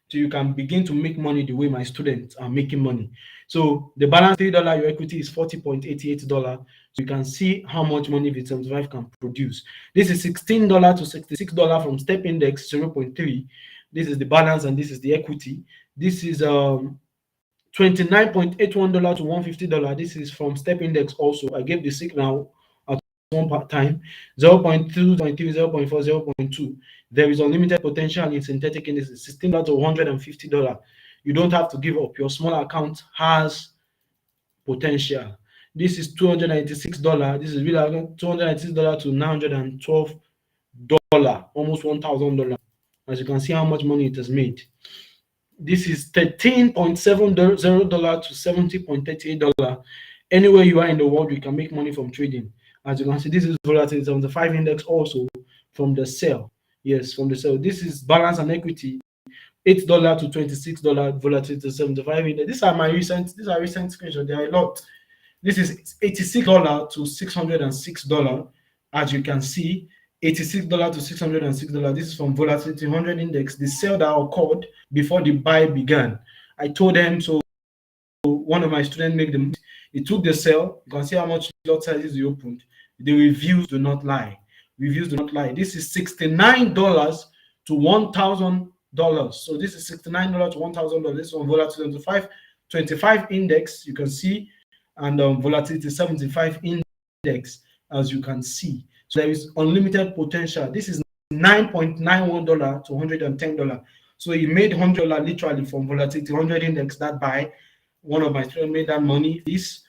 till you can begin to make money the way my students are making money. So the balance $3, your equity is $40.88. you can see how much money VT75 can produce. This is $16 to $66 from step index 0.3. This is the balance and this is the equity. This is $29.81 to $150. This is from step index also. I gave the signal at one time 0.2, 0.3, 0.4, 0.2. There is unlimited potential in synthetic indices, $16 to $150. You don't have to give up. Your small account has potential. This is $296. This is really $296 to $912, almost $1,000. As you can see how much money it has made. This is $13.70 to $70.38. Anywhere you are in the world, you can make money from trading. As you can see, this is volatility 75 index also from the sell. Yes, from the sell. This is balance and equity. $8 to $26 volatility 75 index. These are recent screenshots. There are a lot. This is $86 to $606. As you can see, $86 to $606. This is from Volatility 100 Index, the sell that occurred before the buy began. I told them, so one of my students made them. He took the sell. You can see how much lot sizes he opened. The reviews do not lie. Reviews do not lie. This is $69 to $1,000. So this is $69 to $1,000. This is on Volatility 25 Index. You can see, and Volatility 75 Index, as you can see. So there is unlimited potential. This is $9.91 to $110. So he made $100 literally from Volatility 100 Index that buy. One of my students made that money. This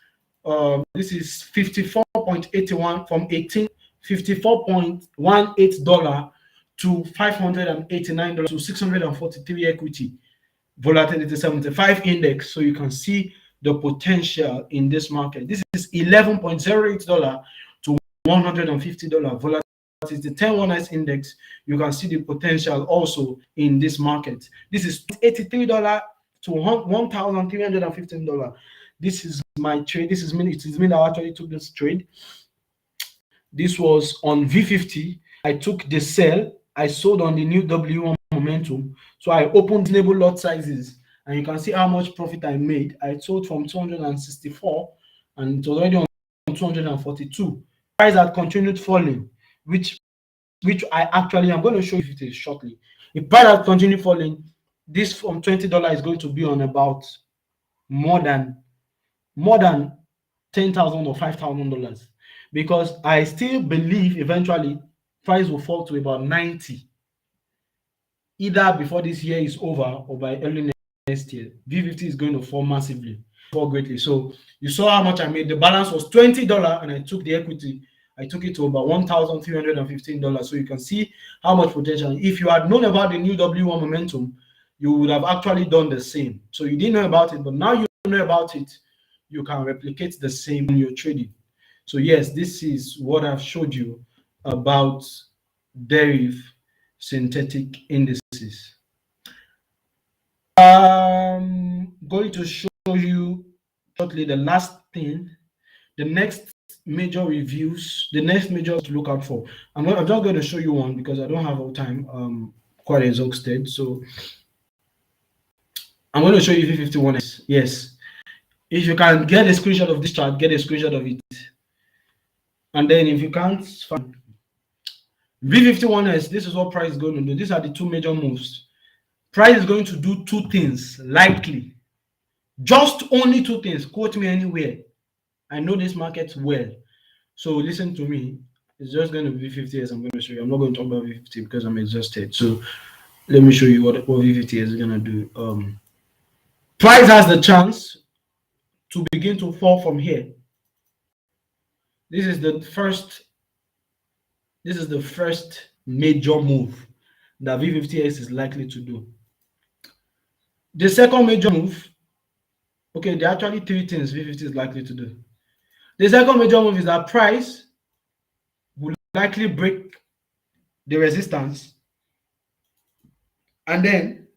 is $54.81 from $54.18 to $589 to $643 equity. Volatility 75 Index. So you can see the potential in this market. This is $11.08 to $150. Volatility 10-1S index. You can see the potential also in this market. This is $83 to $1,315. This is my trade. This is me. It is me that actually took this trade. This was on V50. I took the sell. I sold on the new W1 momentum. So I opened label lot sizes, and you can see how much profit I made. I sold from 264, and it was already on 242. Price had continued falling, which I actually am going to show you it shortly. If price had continued falling, this from $20 is going to be on about more than $10,000 or $5,000, because I still believe eventually price will fall to about 90, either before this year is over or by early next year. V50 is going to fall massively, fall greatly. So you saw how much I made. The balance was $20, and I took the equity. I took it to about $1,315. So you can see how much potential. If you had known about the new W1 momentum, you would have actually done the same. So you didn't know about it, but now you know about it, you can replicate the same in your trading. So yes, this is what I've showed you about derivative synthetic indices. I'm going to show you shortly the last thing, the next major reviews, the next major to look out for. I'm just going to show you one because I don't have all time, quite exhausted. So I'm going to show you V51S. Yes. If you can get a screenshot of this chart, get a screenshot of it. And then if you can't, fine. V51S, this is what price is going to do. These are the two major moves. Price is going to do two things, likely. Just only two things. Quote me anywhere. I know this market well. So listen to me. It's just going to be V50 as I'm going to show you. I'm not going to talk about V50 because I'm exhausted. So let me show you what V50 is going to do. Price has the chance to begin to fall from here. This is the first major move that V50S is likely to do. The second major move, okay, there are actually three things V50 is likely to do. The second major move is that price will likely break the resistance and then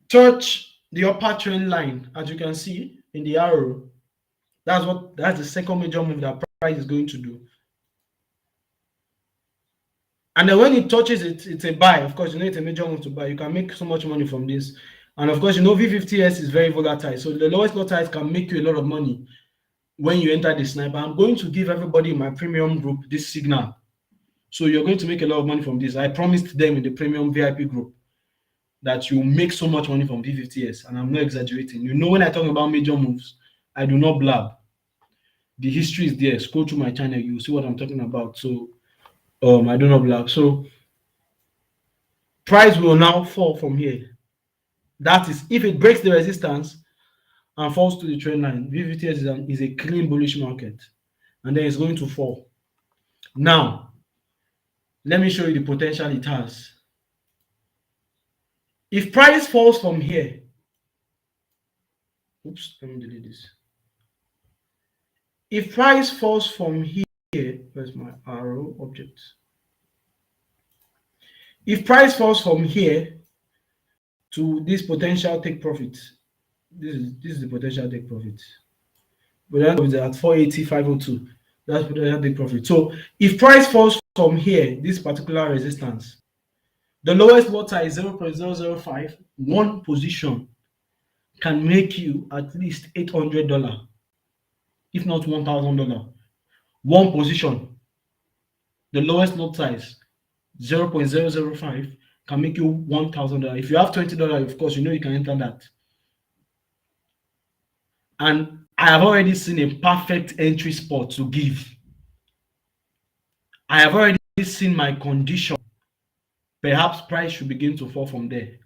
touch the upper trend line, as you can see in the arrow. That's the second major move that price is going to do. And then when it touches it, it's a buy. Of course, you know it's a major move to buy. You can make so much money from this. And of course, you know V50S is very volatile. So the lowest lot size can make you a lot of money. when you enter the sniper, I'm going to give everybody in my premium group this signal. So you're going to make a lot of money from this. I promised them in the premium VIP group that you make so much money from V50S, and I'm not exaggerating. You know, when I talk about major moves, I do not blab. The history is there. Scroll through my channel, you will see what I'm talking about. So I do not blab. So price will now fall from here. That is, if it breaks the resistance and falls to the trend line, VVTS is a clean bullish market, and then it's going to fall. Now, let me show you the potential it has. If price falls from here, oops, let me delete this. If price falls from here, where's my arrow object? If price falls from here to this potential take profit, this is the potential take profit. But that is at 480,502. That's potential take profit. So if price falls from here, this particular resistance, the lowest lot size 0.005, one position can make you at least $800, if not $1,000. One position, the lowest lot size 0.005 can make you $1,000. If you have $20, of course, you know you can enter that. And I have already seen a perfect entry spot to give. I have already seen my condition. Perhaps price should begin to fall from there.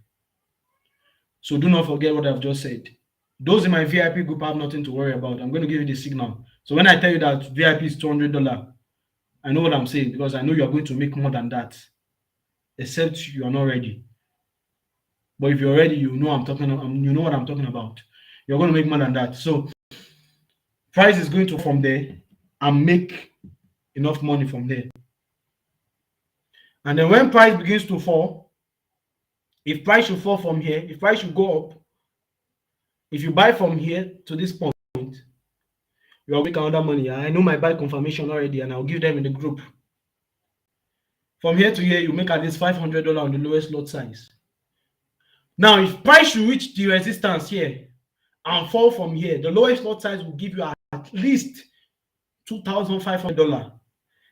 So do not forget what I've just said. Those in my VIP group have nothing to worry about. I'm going to give you the signal. So when I tell you that VIP is $200, I know what I'm saying, because I know you are going to make more than that, except you are not ready. But if you're ready, you know you know what I'm talking about. You're going to make more than that. So price is going to from there and make enough money from there. And then when price begins to fall, if price should fall from here, if price should go up, if you buy from here to this point, you'll make another money. I know my buy confirmation already, and I'll give them in the group. From here to here, you make at least $500 on the lowest lot size. Now, if price should reach the resistance here and fall from here, the lowest lot size will give you at least $2,500.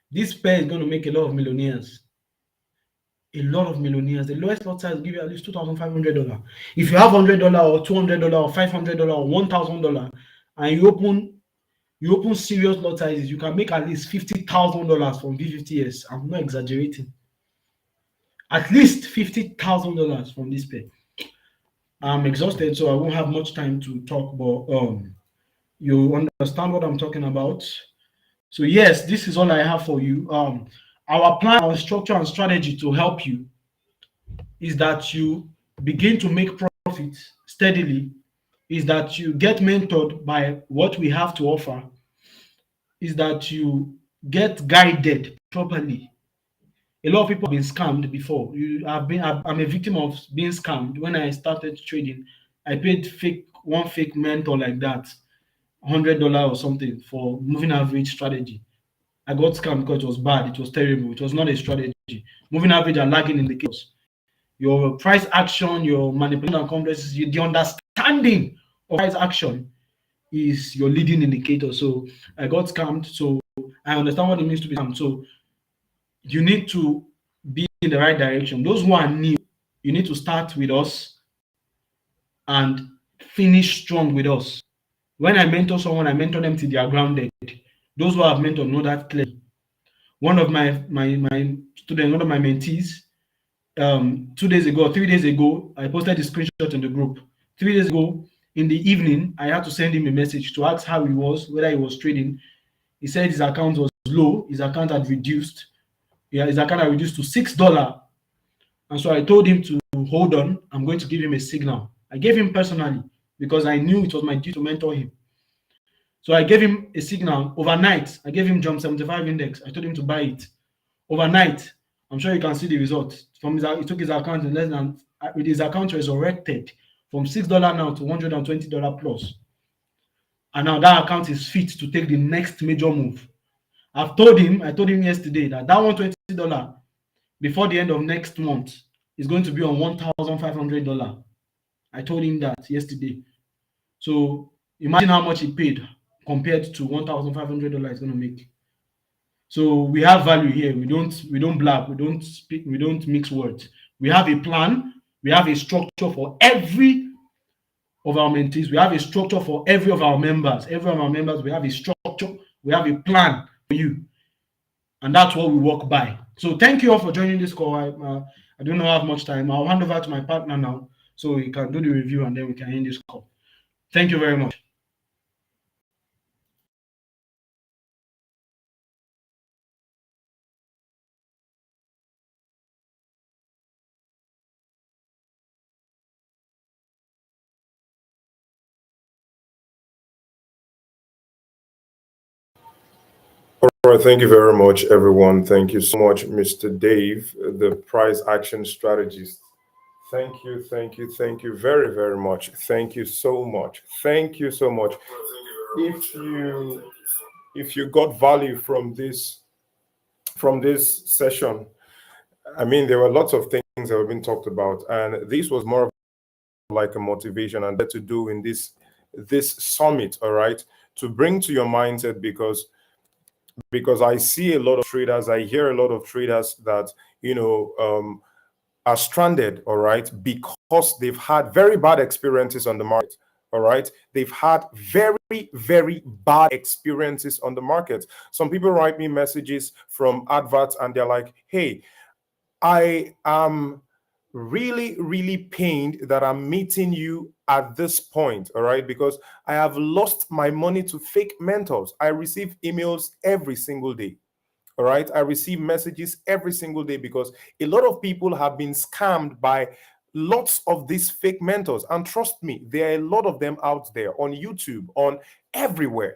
This pair is going to make a lot of millionaires. A lot of millionaires. The lowest lot size will give you at least $2,500. If you have $100 or $200 or $500 or $1,000, and you open serious lot sizes, you can make at least $50,000 from V50S. I'm not exaggerating. At least $50,000 from this pair. I'm exhausted, so I won't have much time to talk, but you understand what I'm talking about. So yes, this is all I have for you. Our plan, our structure and strategy to help you is that you begin to make profits steadily, is that you get mentored by what we have to offer, is that you get guided properly. A lot of people have been scammed before. I'm a victim of being scammed. When I started trading, I paid one fake mentor like that, $100 or something for moving average strategy. I got scammed because it was bad, it was terrible, it was not a strategy. Moving average are lagging indicators. Your price action, your manipulation and complexes, the understanding of price action is your leading indicator. So I got scammed. So I understand what it means to be scammed. So you need to be in the right direction. Those who are new, you need to start with us and finish strong with us. When I mentor someone, I mentor them till they are grounded. Those who have mentored know that clearly. One of my students, one of my mentees, 2 days ago, 3 days ago, I posted the screenshot in the group. 3 days ago, in the evening, I had to send him a message to ask how he was, whether he was trading. He said his account was low, his account had reduced. Yeah, his account had reduced to $6. And so I told him to hold on. I'm going to give him a signal. I gave him personally because I knew it was my duty to mentor him. So I gave him a signal overnight. I gave him Jump 75 index. I told him to buy it overnight. I'm sure you can see the result. He took his account in less than, with his account resurrected from $6 now to $120 plus. And now that account is fit to take the next major move. I told him yesterday that $120 before the end of next month is going to be on $1,500. I told him that yesterday. So imagine how much he paid compared to $1,500 it's going to make. So we have value here. We don't blab. We don't speak. We don't mix words. We have a plan. We have a structure for every of our mentees. We have a structure for every of our members. Every of our members, we have a structure. We have a plan for you, and that's what we work by. So thank you all for joining this call. I don't know have much time. I'll hand over to my partner now, so he can do the review, and then we can end this call. Thank you very much. All right, thank you very much, everyone. Thank you so much, Mr. Dave, the price action strategist. Thank you very, very much. Thank you so much. Thank you so much. If you got value from this session, I mean, there were lots of things that have been talked about, and this was more of like a motivation and that to do in this summit. All right, to bring to your mindset because I see a lot of traders, I hear a lot of traders that are stranded, all right, because they've had very bad experiences on the market. All right, they've had very, very bad experiences on the market. Some people write me messages from adverts and they're like, hey, I am really, really pained that I'm meeting you at this point, all right, because I have lost my money to fake mentors. I receive emails every single day. All right. I receive messages every single day because a lot of people have been scammed by lots of these fake mentors. And trust me, there are a lot of them out there on YouTube, on everywhere.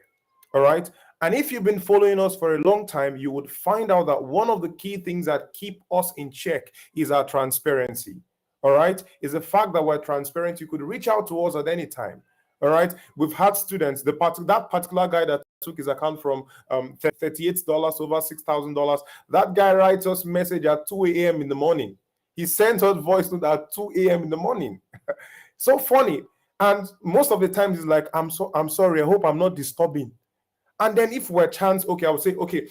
All right. And if you've been following us for a long time, you would find out that one of the key things that keep us in check is our transparency. All right. Is the fact that we're transparent. You could reach out to us at any time. All right. We've had students, that particular guy that took his account from $38 over $6,000. That guy writes us message at 2 a.m. in the morning. He sends us voice note at 2 a.m. in the morning. So funny. And most of the times he's like, I'm sorry, I hope I'm not disturbing. And then if we're chance, okay, I would say, okay,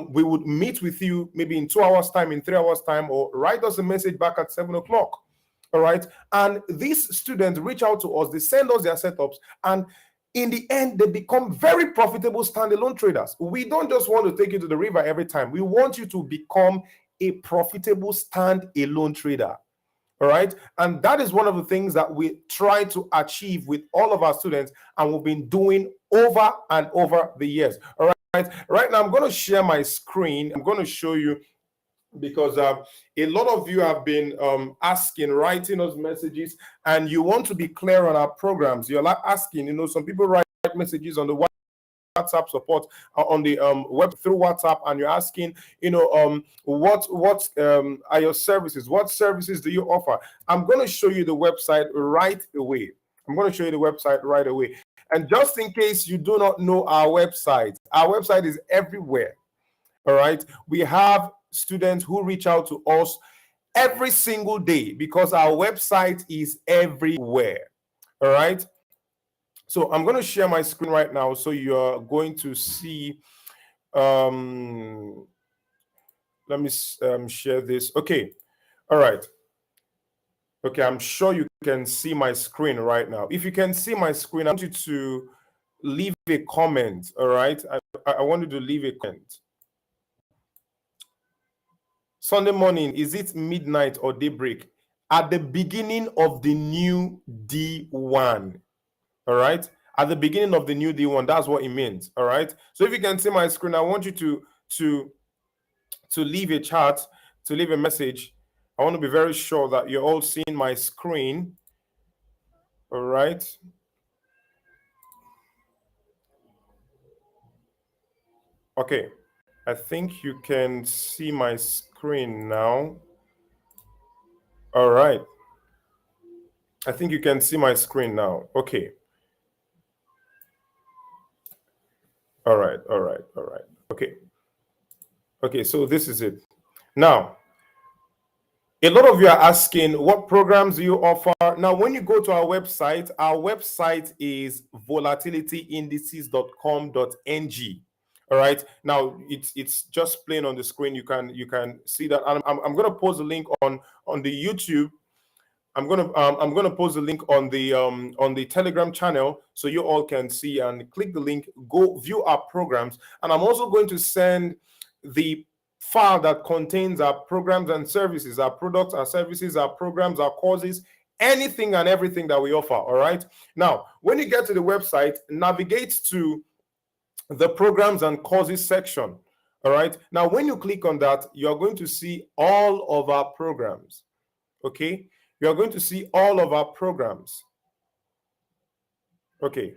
we would meet with you maybe in 2 hours time, in 3 hours time, or write us a message back at 7 o'clock. All right. And these students reach out to us, they send us their setups, and in the end, they become very profitable standalone traders. We don't just want to take you to the river every time. We want you to become a profitable standalone trader. All right. And that is one of the things that we try to achieve with all of our students, and we've been doing over and over the years. All right. Right now, I'm going to share my screen. I'm going to show you because a lot of you have been asking, writing us messages, and you want to be clear on our programs. You're like asking, some people write messages on the WhatsApp support on the web through WhatsApp, and you're asking, what are your services? What services do you offer? I'm going to show you the website right away. And just in case you do not know our website is everywhere. All right. We have students who reach out to us every single day because our website is everywhere. All right. So I'm going to share my screen right now. So you're going to see, let me share this. Okay. All right. Okay. I'm sure you can see my screen right now. If you can see my screen, I want you to leave a comment. All right. I want you to leave a comment. Sunday morning, is it midnight or daybreak? At the beginning of the new D1. All right. At the beginning of the new D1, that's what it means. All right. So if you can see my screen, I want you to leave a chat, to leave a message. I want to be very sure that you're all seeing my screen. All right. Okay. I think you can see my screen now. All right. I think you can see my screen now. Okay. All right. Okay. Okay, so this is it. Now, A lot of you are asking, what programs do you offer? Now, when you go to our website is volatilityindices.com.ng. All right. Now it's just plain on the screen. You can see that. And I'm going to post a link on the YouTube. I'm gonna post the link on the Telegram channel so you all can see, and click the link, go view our programs. And I'm also going to send the file that contains our programs and services, our products, our services, our programs, our courses, anything and everything that we offer. All right. Now, when you get to the website, navigate to the programs and courses section. All right. Now, when you click on that, you're going to see all of our programs. Okay. You are going to see all of our programs. Okay,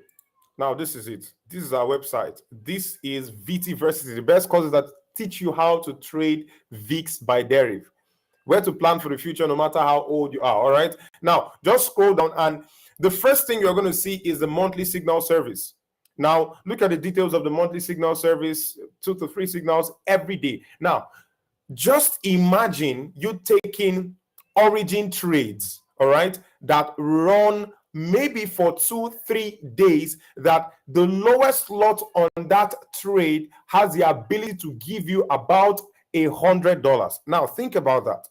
now this is it. This is our website. This is VT Versity, the best courses that teach you how to trade VIX by deriv, where to plan for the future no matter how old you are. All right, now just scroll down, and the first thing you're going to see is the monthly signal service. Now look at the details of the monthly signal service, 2 to 3 signals every day. Now just imagine you taking origin trades, all right, that run maybe for 2-3 days, that the lowest lot on that trade has the ability to give you about $100. Now think about that.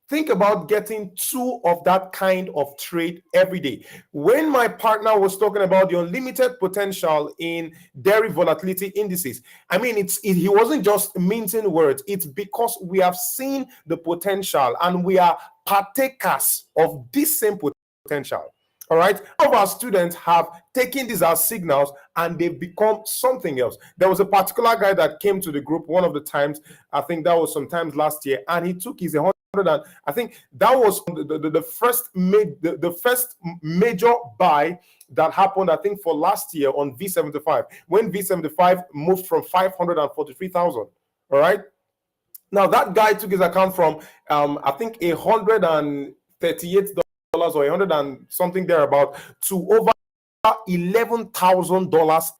Think about getting 2 of that kind of trade every day. When my partner was talking about the unlimited potential in derivative volatility indices, I mean, he wasn't just minting words. It's because we have seen the potential and we are partakers of this same potential. All right. All of our students have taken these as signals and they've become something else. There was a particular guy that came to the group one of the times, I think that was sometimes last year, and he took his 100, and I think that was the first major buy that happened, I think, for last year on V75, when V75 moved from 543,000. All right. Now that guy took his account from I think $138 or 100 and something thereabout to over $11,000.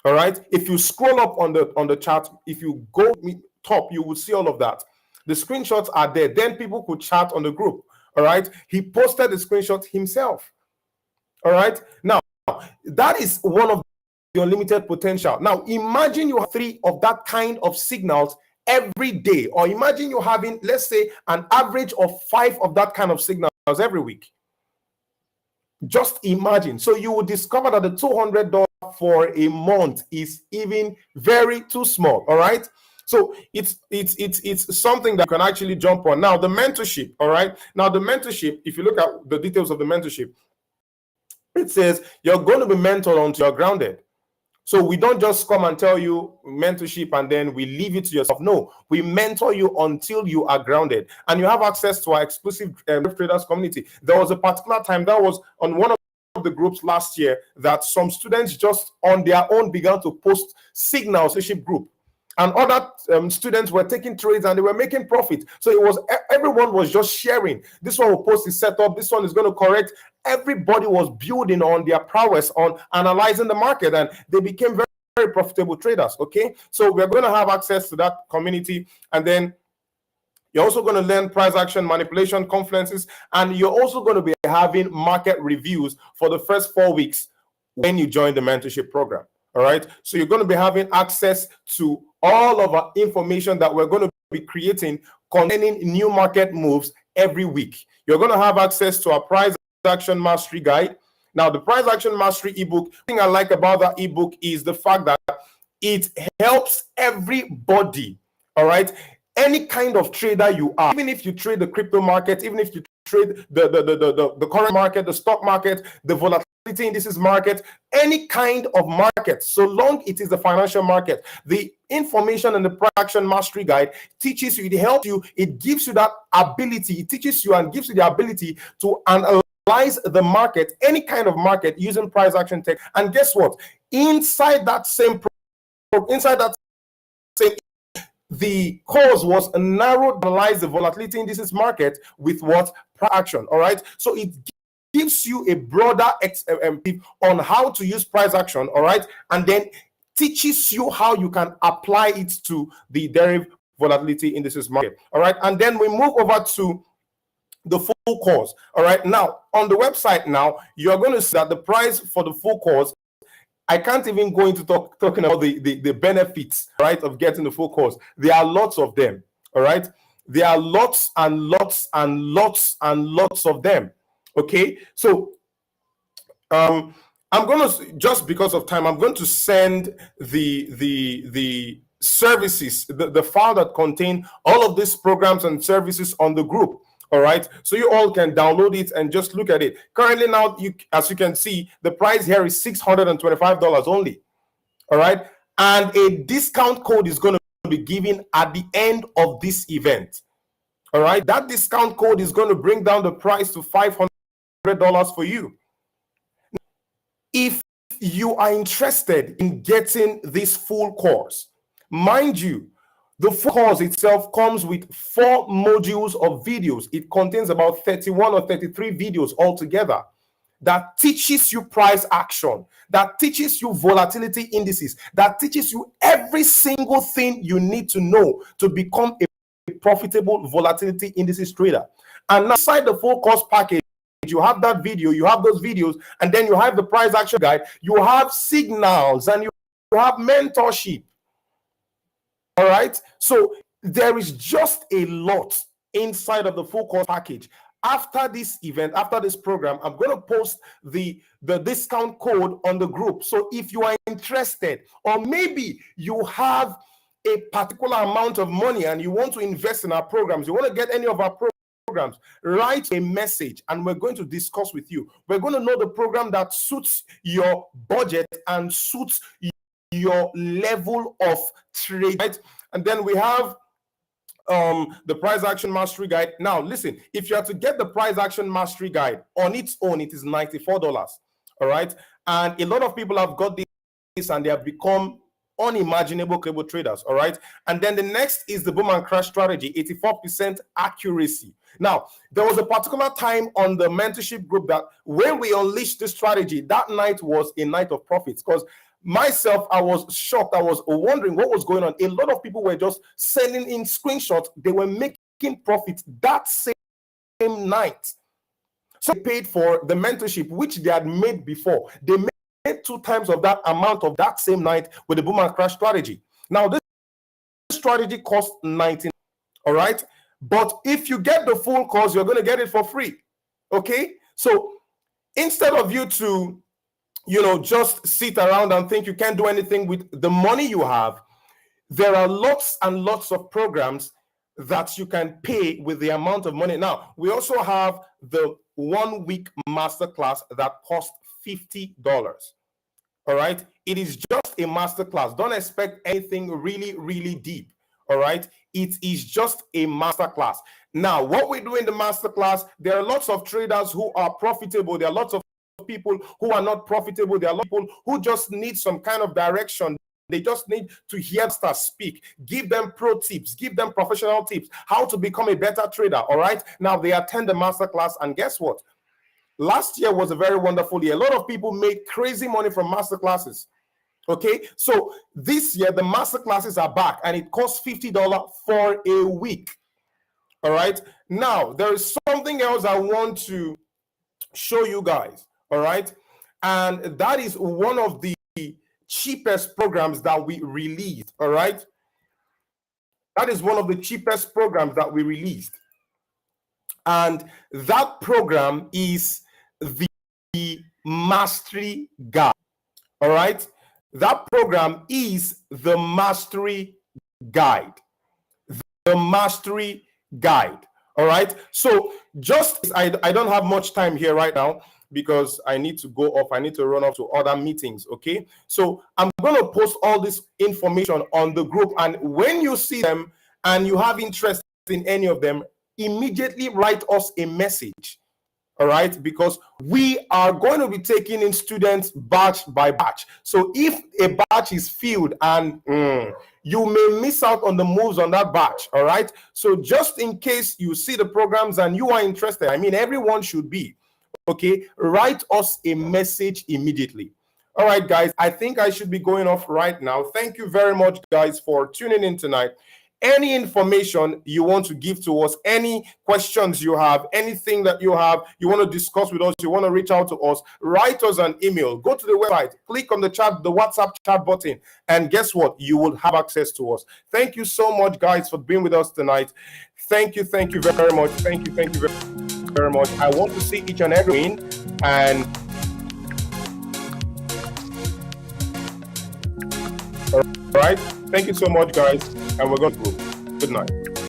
All right. If you scroll up on the chart, if you go top, you will see all of that. The screenshots are there. Then people could chat on the group. All right. He posted the screenshot himself. All right. Now that is one of the unlimited potential. Now imagine you have 3 of that kind of signals every day, or imagine you having, let's say, an average of 5 of that kind of signals every week. Just imagine. So you will discover that the $200 for a month is even very too small. All right. So it's something that can actually jump on. Now the mentorship. All right. Now the mentorship, if you look at the details of the mentorship, it says you're going to be mentored until you're grounded. So we don't just come and tell you mentorship and then we leave it to yourself. No, we mentor you until you are grounded, and you have access to our exclusive traders community. There was a particular time that was on one of the groups last year that some students just on their own began to post signals leadership group, and other students were taking trades and they were making profit. So it was everyone was just sharing. This one will post his setup. This one is going to correct. Everybody was building on their prowess on analyzing the market, and they became very, very profitable traders. Okay, so we're going to have access to that community, and then you're also going to learn price action manipulation conferences, and you're also going to be having market reviews for the first 4 weeks when you join the mentorship program. All right, so you're going to be having access to all of our information that we're going to be creating containing new market moves every week. You're going to have access to our price action mastery guide. Now, the price action mastery ebook, the thing I like about that ebook is the fact that it helps everybody. All right, any kind of trader you are, even if you trade the crypto market, even if you trade the current market, the stock market, the volatility indices market, any kind of market, so long it is the financial market, the information in the price action mastery guide teaches you, it helps you, it gives you that ability, it teaches you and gives you the ability to analyze the market, any kind of market, using price action tech. And guess what? Inside that same the course was narrowed, analyze the volatility indices market with what? Price action. All right. So it gives you a broader on how to use price action. All right. And then teaches you how you can apply it to the derivative volatility indices market. All right, and then we move over to the full course. All right, now on the website now you're going to see that the price for the full course, I can't even go into talking about the benefits, right, of getting the full course. There are lots of them. All right, there are lots and lots and lots and lots of them. Okay, so I'm going to, just because of time, I'm going to send the services, the file that contain all of these programs and services on the group. All right, so you all can download it and just look at it. Currently now, as you can see, the price here is $625 only. All right, and a discount code is going to be given at the end of this event. All right, that discount code is going to bring down the price to $500 for you. If you are interested in getting this full course, mind you, the full course itself comes with 4 modules of videos. It contains about 31 or 33 videos altogether that teaches you price action, that teaches you volatility indices, that teaches you every single thing you need to know to become a profitable volatility indices trader. And now, inside the full course package, you have that video, you have those videos, and then you have the price action guide, you have signals, and you have mentorship. All right, so there is just a lot inside of the full course package. After this event, after this program, I'm going to post the discount code on the group. So if you are interested, or maybe you have a particular amount of money and you want to invest in our programs, you want to get any of our programs, write a message and we're going to discuss with you. We're going to know the program that suits your budget and suits your level of trade, right? And then we have the price action mastery guide. Now listen, if you have to get the price action mastery guide on its own, it is $94. All right, and a lot of people have got this and they have become unimaginable cable traders. All right, and then the next is the boom and crash strategy, 84% accuracy. Now there was a particular time on the mentorship group that when we unleashed this strategy, that night was a night of profits, because myself, I was shocked. I was wondering what was going on. A lot of people were just sending in screenshots. They were making profits that same night. So they paid for the mentorship, which they had made before. They made 2 times of that amount of that same night with the boom and crash strategy. Now, this strategy costs $19. All right. But if you get the full course, you're going to get it for free. Okay. So instead of you to just sit around and think you can't do anything with the money you have, there are lots and lots of programs that you can pay with the amount of money. Now, we also have the 1-week masterclass that costs $50. All right. It is just a masterclass. Don't expect anything really, really deep. All right. It is just a masterclass. Now, what we do in the masterclass, there are lots of traders who are profitable. There are lots of people who are not profitable. There are people who just need some kind of direction. They just need to hear stars speak. Give them pro tips, give them professional tips, how to become a better trader. All right. Now they attend the masterclass, and guess what? Last year was a very wonderful year. A lot of people made crazy money from masterclasses. Okay, so this year the masterclasses are back, and it costs $50 for a week. All right. Now there is something else I want to show you guys. All right, and that is one of the cheapest programs that we released. All right, that is one of the cheapest programs that we released, and that program is the Mastery Guide. All right, that program is the Mastery Guide. The Mastery Guide. All right, so just I don't have much time here right now, because I need to go off. I need to run off to other meetings. Okay, so I'm going to post all this information on the group, and when you see them and you have interest in any of them, immediately write us a message. All right, because we are going to be taking in students batch by batch. So if a batch is filled and you may miss out on the moves on that batch. All right, so just in case you see the programs and you are interested, I mean, everyone should be. Okay, write us a message immediately. All right, guys, I think I should be going off right now. Thank you very much, guys, for tuning in tonight. any information you want to give to us, any questions you have, anything that you have, you want to discuss with us, you want to reach out to us, write us an email, go to the website, click on the chat, the WhatsApp chat button, and guess what? You will have access to us. Thank you so much, guys, for being with us tonight. Thank you very much. Thank you very much. I want to see each and every win, and all right. Thank you so much, guys, and we're going to go. Good night.